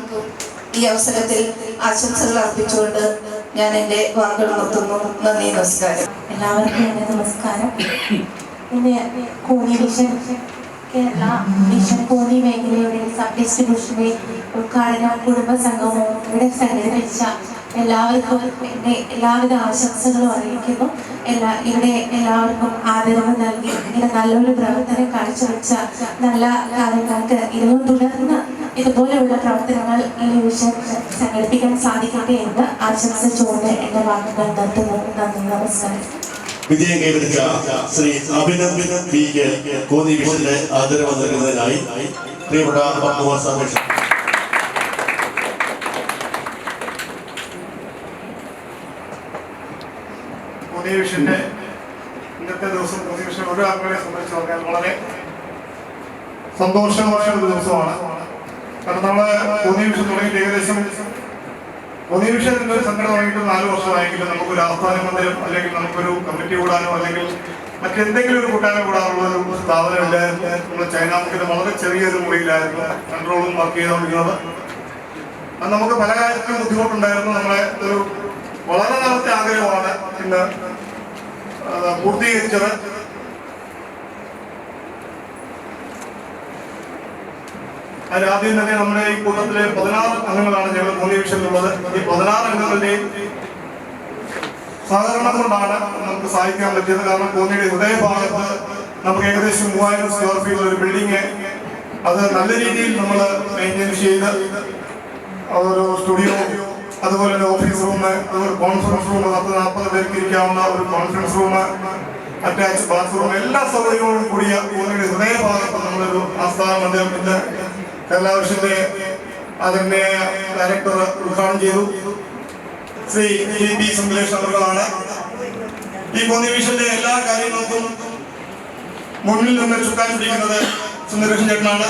ഈ അവസരത്തിൽ ആശംസകൾ അർപ്പിച്ചുകൊണ്ട് ഞാൻ എൻ്റെ വാക്കുകൾ നിർത്തുന്നു. നന്ദി, നമസ്കാരം. എല്ലാവർക്കും എൻ്റെ നമസ്കാരം. ഇന്ന് കോന്നി വിഷൻ കേരള വിഷൻ കോന്നി മേഖലയുടെ സബ് ഡിസ്ട്രിബ്യൂഷന്റെ ഉദ്ഘാടന കുടുംബ സംഗമവും ഇവിടെ സംഘടിപ്പിച്ച എല്ലാവർക്കും എൻ്റെ എല്ലാവിധ ആശംസകളും അറിയിക്കുന്നു. ഇവിടെ എല്ലാവർക്കും ആദരവ് നൽകി ഇങ്ങനെ നല്ലൊരു പ്രവർത്തനം കാഴ്ചവെച്ച നല്ല കാര്യങ്ങൾക്ക് ഇനിയും തുടർന്ന് ഇതുപോലെയുള്ള പ്രവർത്തനങ്ങൾ ഈ വിഷൻ സംഘടിപ്പിക്കാൻ സാധിക്കട്ടെ എന്ന് ആശംസിച്ചുകൊണ്ട് എൻ്റെ വാക്കുകൾ നിർത്തുന്നു. നന്ദി, നമസ്കാരം. വിജയം കൈവരിച്ച ശ്രീ അഭിനന്ദ് PK കോന്നി മിഷന്റെ ആദരവ് നൽകുന്നതിനായി പ്രിയപ്പെട്ട പത്മകുമാർ സാർ. കോന്നി മിഷന്റെ ഇന്നത്തെ ദിവസം കോന്നി മിഷൻ ഓരോ ആളുകളെ സംബന്ധിച്ച് പറഞ്ഞാൽ വളരെ സന്തോഷമായ ഒരു ദിവസമാണ്. കാരണം നമ്മള് കോന്നി മിഷൻ തുടങ്ങിയിട്ട് ഏകദേശം കോന്നി മിഷൻ എന്നൊരു സംഘടന തുടങ്ങിയിട്ട് 4 വർഷമായെങ്കിലും നമുക്കൊരു ആസ്ഥാന മന്ദിരം അല്ലെങ്കിൽ നമുക്കൊരു കമ്മിറ്റി കൂടാനോ അല്ലെങ്കിൽ മറ്റെന്തെങ്കിലും ഒരു കൂട്ടാനോ കൂടാനുള്ള ഒരു സ്ഥാപനമില്ലായിരുന്നു. നമ്മൾ ചൈനാമുക്കിന്റെ വളരെ ചെറിയൊരു മുറിയിലായിരുന്നു കൺട്രോളും വർക്ക് ചെയ്തുകൊണ്ടിരുന്നത്. അത് നമുക്ക് പല കാര്യത്തിലും ബുദ്ധിമുട്ടുണ്ടായിരുന്നു. നമ്മളെ ഒരു വളരെ നാളത്തെ ആഗ്രഹമാണ് ഇന്ന് പൂർത്തീകരിച്ചത്. അതിലാദ്യം തന്നെ നമ്മുടെ ഈ കൂട്ടത്തിലെ 16 അംഗങ്ങളാണ് ഞങ്ങൾ കോന്നി മിഷനിലുള്ളത്. ഈ 16 അംഗങ്ങളുടെയും സഹകരണം കൊണ്ടാണ് നമുക്ക് സഹായിക്കാൻ പറ്റിയത്. കാരണം കോന്നിയുടെ ഹൃദയഭാഗത്ത് നമുക്ക് ഏകദേശം 3000 സ്ക്വയർ ഫീറ്റ് ഒരു ബിൽഡിങ് അത് നല്ല രീതിയിൽ നമ്മൾ മെയിൻറ്റെയിൻ ചെയ്ത് ഒരു സ്റ്റുഡിയോ, അതുപോലെ തന്നെ ഓഫീസ് റൂം, അതുപോലെ കോൺഫറൻസ് റൂം, 40 പേർക്ക് ഇരിക്കാവുന്ന ഒരു കോൺഫറൻസ് റൂം, അറ്റാച്ച് ബാത്റൂം, എല്ലാ സൗകര്യങ്ങളോടും കൂടിയ കോന്നിയുടെ ഹൃദയഭാഗത്ത് നമ്മളൊരു ആസ്ഥാന മന്ദിരം ഇന്ന് കേരള വിഷന്റെ ആദരണീയ ഡയറക്ടർ ഉദ്ഘാടനം ചെയ്തു. ശ്രീ TP സുന്ദരേശൻ അവர்களാണ്. ഈ കോന്നി മിഷന്റെ എല്ലാ കാര്യങ്ങൾക്കും മുന്നിൽ നിന്ന് ചുക്കാൻ പിടിക്കുന്നത് സുന്ദരേശൻ ചേട്ടനാണ്.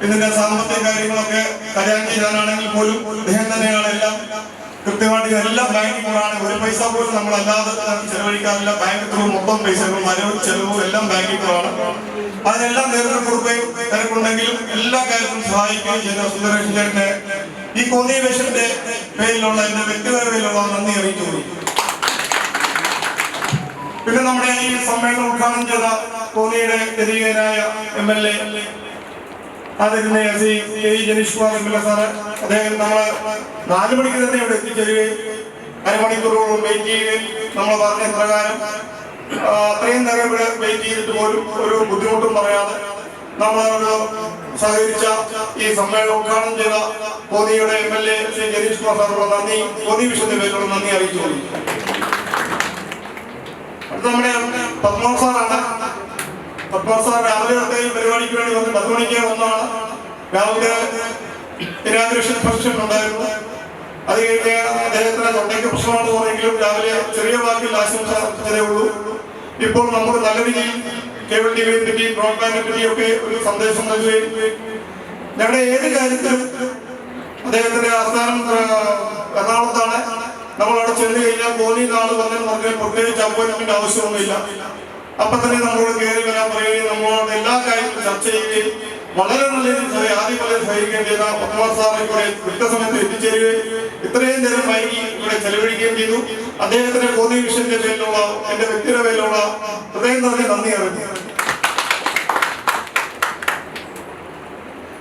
ഇതിന്റെ സാമ്പത്തിക കാര്യങ്ങളൊക്കെ കൈകാര്യം ചെയ്യാനാണെങ്കിൽ പോലും അദ്ദേഹം തന്നെയാണ് എല്ലാം കൃത്യമായിട്ട് എല്ലാ ബാങ്കിങ്ങുകളാണ്. ഒരു പൈസ പോലും നമ്മളല്ലാതെ ചെലവഴിക്കാറില്ല. ബാങ്ക് ത്രൂ മൊത്തം പൈസകളും വരവും ചെലവും എല്ലാം ബാങ്കിങ്ങുകളാണ്. അതിനെല്ലാം നേതൃത്വം കൊടുക്കുകയും തിരക്കുണ്ടെങ്കിലും എല്ലാ കാര്യത്തിലും സഹായിക്കുകയും ചെയ്ത സുന്ദരേശൻ ചേട്ടനെ ഈ കോന്നി മിഷന്റെ പേരിലുള്ള എന്റെ വ്യക്തിപരതയിലുള്ള നന്ദി അറിയിക്കുന്നു. പിന്നെ നമ്മുടെ ഈ സമ്മേളനം ഉദ്ഘാടനം ചെയ്ത കോന്നിയുടെ ജനകീയനായ MLA അതിന്റെ ശ്രീ ജനീഷ് കുമാർ MLA സാറ്, അദ്ദേഹം നമ്മള് 4 മണിക്ക് തന്നെ ഇവിടെ എത്തിച്ചേരുകയും അരമണിക്കൂറോളം വെയിറ്റ് ചെയ്യുകയും നമ്മൾ പറഞ്ഞ പ്രകാരം അത്രയും നേരം ഇവിടെ വെയിറ്റ് ചെയ്തിട്ട് പോലും ഒരു ബുദ്ധിമുട്ടും പറയാതെ നമ്മളോട് സഹകരിച്ച ഈ സമ്മേളനം ഉദ്ഘാടനം ചെയ്ത കോന്നിയുടെ MLA ശ്രീ ജനീഷ് കുമാർ സാറുള്ള നന്ദി, കോന്നി മിഷന്റെ പേരിലുള്ള നന്ദി അറിയിച്ചു. അടുത്ത നമ്മുടെ പത്മനാഭ സാറാണ്. പത്മനാഭ സാർ രാവിലെ പരിപാടിക്ക് വേണ്ടി വന്ന് 10 മണിക്ക് വന്നതാണ്. രാവിലെ ഇനാഗുറേഷൻ ഫംഗ്ഷൻ ഉണ്ടായിരുന്നു. അത് കഴിഞ്ഞ് അദ്ദേഹത്തിന് തൊണ്ടയ്ക്ക് പ്രശ്നമാണെന്ന് പറഞ്ഞെങ്കിലും രാവിലെ ചെറിയ വാക്കിൽ ആശംസ അർപ്പിച്ചതേ ഉള്ളൂ. ഇപ്പോൾ നമുക്ക് നല്ല രീതിയിൽ കേബിൾ TVയെ പറ്റി ബ്രോഡ്ബാൻഡിനെ പറ്റിയൊക്കെ ഒരു സന്ദേശം നൽകുകയും ഞങ്ങളുടെ ഏത് കാര്യത്തിലും അദ്ദേഹത്തിന്റെ ആസ്ഥാനം എറണാകുളത്താണ്. നമ്മളവിടെ ചെന്ന് കഴിഞ്ഞാൽ കോന്നി നാള് വന്ന് നമുക്ക് പ്രത്യേകിച്ച് അപ്പോയിന്റ്മെന്റ് ആവശ്യമൊന്നുമില്ല. അപ്പൊ തന്നെ നമ്മളോട് കയറി വരാൻ പറയുകയും നമ്മളോട് എല്ലാ കാര്യങ്ങളും ചർച്ച ചെയ്യുകയും വളരെ നല്ല രീതിയിൽ ആദ്യം വളരെ സഹായിക്കുകയും ചെയ്ത പത്മനാഭ സാറ് ഇവിടെ കൃത്യസമയത്ത് എത്തിച്ചേരുകയും ഇത്രയും നേരം വൈകി ഇവിടെ ചെലവഴിക്കുകയും ചെയ്തു. അദ്ദേഹത്തിന് കോന്നി വിഷന്റെ പേരിലുള്ള എന്റെ വ്യക്തിയുടെ പേരിലുള്ള ഹൃദയം നിറഞ്ഞ നന്ദി അറിയിച്ചു.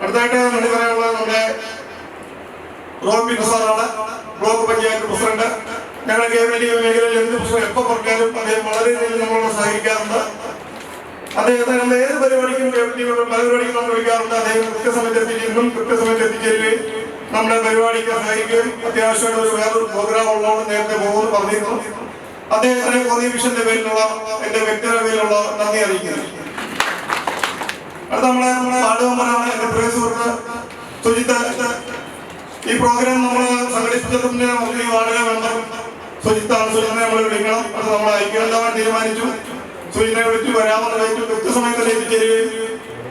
അടുത്തായിട്ട് നന്ദി പറയാനുള്ളത് നമ്മുടെ റോബി സാറാണ്, ബ്ലോക്ക് പഞ്ചായത്ത് പ്രസിഡന്റ്. ഞങ്ങളുടെ കേരളീയ മേഖലയിൽ എന്ത് പ്രശ്നം എപ്പോൾ പറഞ്ഞാലും അദ്ദേഹം വളരെ രീതിയിൽ നമ്മളോട് സഹകരിക്കാറുണ്ട്. അദ്ദേഹത്തെ നമ്മൾ ഏത് പരിപാടിക്കും പല പരിപാടിക്കും നമ്മൾ വിളിക്കാറുണ്ട്. അദ്ദേഹം കൃത്യസമയത്ത് എത്തിച്ചേരുന്നു, കൃത്യസമയത്ത് എത്തിച്ചേരുകയും നമ്മുടെ പരിപാടിക്ക് സഹായിക്കുകയും അത്യാവശ്യമായിട്ട് ഒരു വേറൊരു പ്രോഗ്രാം ഉള്ളതുകൊണ്ട് നേരത്തെ പോകുമെന്ന് പറഞ്ഞിരുന്നു. അദ്ദേഹത്തിന് കോന്നി വിഷന്റെ പേരിലുള്ള എന്റെ വ്യക്തിയുടെ പേരിലുള്ള നന്ദി അറിയിക്കുന്നു. അത് നമ്മളെ പാടുവമ്പനാണ് എന്റെ പ്രിയ സുഹൃത്ത് സുജിത്ത്. ഈ പ്രോഗ്രാം നമ്മൾ സംഘടിപ്പിച്ചതിന്റെ നമുക്ക് ഈ വാർഡിലെ മെമ്പർ സുജിത്താണ്. സുജിത്തിനെ നമ്മൾ വിളിക്കണം, അത് നമ്മൾ ഐക്യമെല്ലാം തീരുമാനിച്ചു. സുജിത്തിനെ വിളിച്ചു വരാമെന്ന് കഴിച്ചു. കൃത്യസമയത്ത് എത്തിച്ചേരുകയും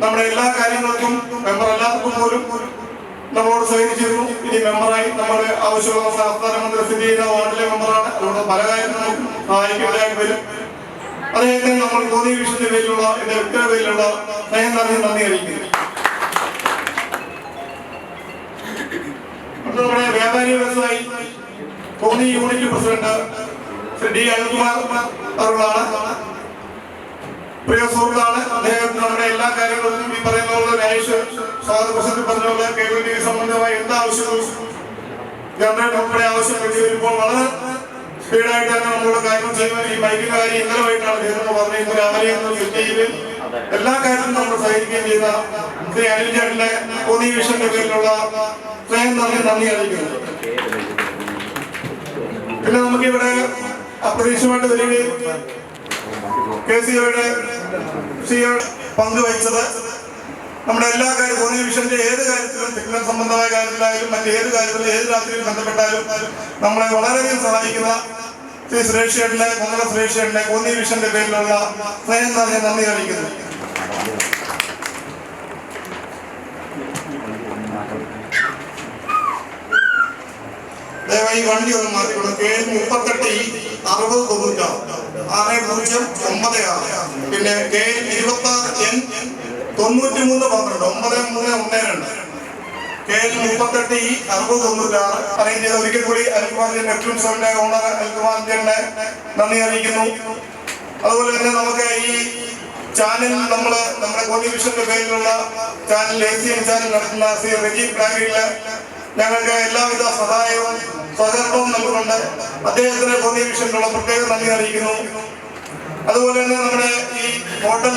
നമ്മുടെ എല്ലാ കാര്യങ്ങൾക്കും മെമ്പർ അല്ലാത്തപ്പോൾ പോലും നമ്മളോട് സഹകരിച്ചിരുന്നു. ഇനി മെമ്പറായി നമ്മുടെ ആവശ്യമുള്ള സംസ്ഥാന മന്ത്രി സ്ഥിതി ചെയ്യുന്ന വാർഡിലെ മെമ്പറാണ്. അതുകൊണ്ട് പല കാര്യങ്ങളും സഹായിക്കാനായിട്ട് വരും. അദ്ദേഹത്തിന് നമ്മൾ കോന്നി വിഷന്റെ പേരിലുള്ള എന്റെ വ്യക്തിയുടെ പേരിലുള്ള സ്നേഹം നിറഞ്ഞ നന്ദി അറിയിക്കുന്നു. നമ്മുടെ വ്യാപാരി വ്യവസായി Konni unit president Shri D Anilkumar അവர்களാണ്. പ്രിയ സുഹൃത്താണ് അദ്ദേഹം. നമ്മുടെ എല്ലാ കാര്യങ്ങളും ഈ പറയുന്ന പോലെ രാജേഷ് സ്വാഗത പ്രസംഗത്തിൽ പറഞ്ഞ പോലെ കേബിൾ ടി വി സംബന്ധമായ എന്താ ആവശ്യവും ജനറേറ്റർ ഉൾപ്പെടെ ആവശ്യം വേണ്ടി വരുമ്പോൾ വളരെ സ്പീഡായിട്ട് തന്നെ നമ്മളുടെ കാര്യങ്ങൾ ചെയ്യുമ്പോൾ ഈ ബൈക്കിന്റെ കാര്യം ഇന്നലെ വൈകിട്ടാണ് അദ്ദേഹം പറഞ്ഞത്. രാവിലെ സെറ്റ് ചെയ്യുകയും എല്ലാ കാര്യത്തിലും നമ്മൾ സഹകരിക്കുകയും ചെയ്ത ശ്രീ അനിൽ ചേട്ടന്റെ കോന്നി വിഷന്റെ പേരിലുള്ള സ്നേഹം നന്ദി അറിയിക്കുന്നു. പിന്നെ നമുക്കിവിടെ അപ്രതീക്ഷിതമായിട്ട് വരികയും KCOയുടെ പങ്കുവഹിച്ചത് നമ്മുടെ എല്ലാ കാര്യവും കോന്നി വിഷന്റെ ഏത് കാര്യത്തിലും സിഗ്നൽ സംബന്ധമായ കാര്യത്തിലായാലും മറ്റേത് കാര്യത്തിലും ഏത് രാത്രിയിൽ ബന്ധപ്പെട്ടാലും നമ്മളെ വളരെയധികം സഹായിക്കുന്ന ശ്രീ സുരേഷ് ചേട്ടനെ കൊങ്ങല സുരേഷ് ചേട്ടനെ കോന്നി വിഷന്റെ പേരിലുള്ള സ്നേഹം നിറഞ്ഞ നന്ദി അറിയിക്കുന്നു. ദയവായി വണ്ടി ഒന്ന് മാറ്റിക്കൊണ്ട് KL38 60 90 6096 പിന്നെ KL26N 9312 9312 KL38 60 96 അറേഞ്ച് ചെയ്ത ഒരിക്കൽ കൂടി അൽകുമാറിന്റെ നെപ്റ്റ്യൂൺ സെവന്റെ ഓണർ അൽകുമാറിന്റെ നന്ദി അറിയിക്കുന്നു. അതുപോലെ തന്നെ നമുക്ക് ഈ ചാനൽ നമ്മുടെ കോന്നി വിഷന്റെ പേരിലുള്ള ചാനൽ ACN ചാനൽ നടത്തുന്ന ശ്രീ റജീവ് ബ്ലാഗില് ഞങ്ങൾക്ക് എല്ലാവിധ സഹായവും സഹകരണവും നൽകുന്നുണ്ട്. അദ്ദേഹത്തിന് കോന്നി വിഷനിലുള്ള പ്രത്യേക നന്ദി അറിയിക്കുന്നു. അതുപോലെ തന്നെ നമ്മുടെ ഈ ഹോട്ടൽ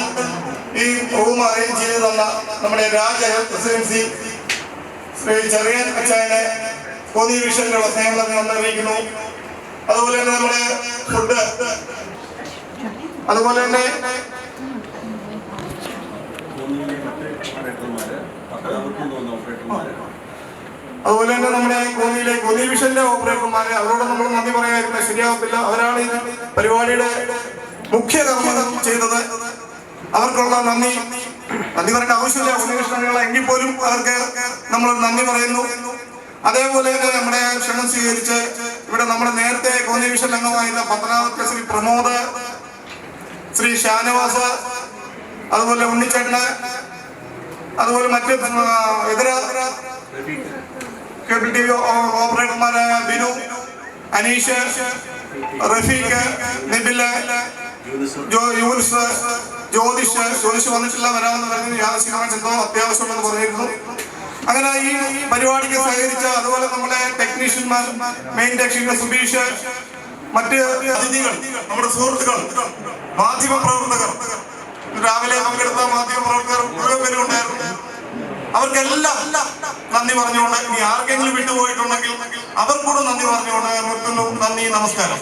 ഈ റൂം അറേഞ്ച് ചെയ്ത് തന്ന നമ്മുടെ രാജ പ്രസിഡൻസി ശ്രീ ചെറിയൻ അച്ചായനെ കോന്നി വിഷനിലുള്ള സ്നേഹം നന്ദി അറിയിക്കുന്നു. അതുപോലെ തന്നെ നമ്മുടെ ഫുഡ് അതുപോലെ തന്നെ അതുപോലെ തന്നെ നമ്മുടെ കോന്നി വിഷന്റെ ഓപ്പറേറ്റർമാരെ അവരോട് നമ്മൾ നന്ദി പറയാതിരുന്നത് ശരിയാവത്തില്ല. അവരാണ് ഈ പരിപാടിയുടെ മുഖ്യ കർമ്മം ചെയ്തത്. അവർക്കുള്ള നന്ദി പറയേണ്ട ആവശ്യമില്ല ഉണ്ണികൃഷ്ണനുള്ള എങ്കിൽ പോലും അവർക്ക് നമ്മൾ നന്ദി പറയുന്നു. അതേപോലെ തന്നെ നമ്മുടെ ക്ഷണം സ്വീകരിച്ച് ഇവിടെ നമ്മുടെ നേരത്തെ കോന്നി വിഷൻ അംഗമായിരുന്ന പത്തനാപുരത്തെ ശ്രീ പ്രമോദ്, ശ്രീ ഷാനവാസ്, അതുപോലെ ഉണ്ണിച്ചേട്ടന്, അതുപോലെ മറ്റ് ഇതര കേബിൾ ടി വി ഓപ്പറേറ്റർമാരായ ബിനു, അനീഷ്, റഫീഖ്, നിബില്, ജ്യോതിഷ് വന്നിട്ടില്ല, വരാമെന്ന് പറഞ്ഞു. യാദൃശ്ചികമായി എന്തോ അത്യാവശ്യമെന്ന് പറഞ്ഞിരുന്നു. അങ്ങനെ ഈ പരിപാടിക്ക് സഹകരിച്ച അതുപോലെ നമ്മുടെ ടെക്നീഷ്യന്മാർ, മെയിൻ ടെക്നീഷ്യൻ സുബീഷ്, മറ്റ് അതിഥികൾ, നമ്മുടെ സുഹൃത്തുക്കൾ, മാധ്യമ പ്രവർത്തകർ, രാവിലെ പങ്കെടുത്ത മാധ്യമ പ്രവർത്തകർ മുഴുവൻ പേരും ഉണ്ടായിരുന്നു. അവർക്കെല്ലാം നന്ദി പറഞ്ഞുകൊണ്ട് ഇനി ആർക്കെങ്കിലും വിട്ടുപോയിട്ടുണ്ടെങ്കിൽ അവർക്കൂടെ നന്ദി പറഞ്ഞുകൊണ്ട് നിർത്തുന്നു. നന്ദി, നമസ്കാരം.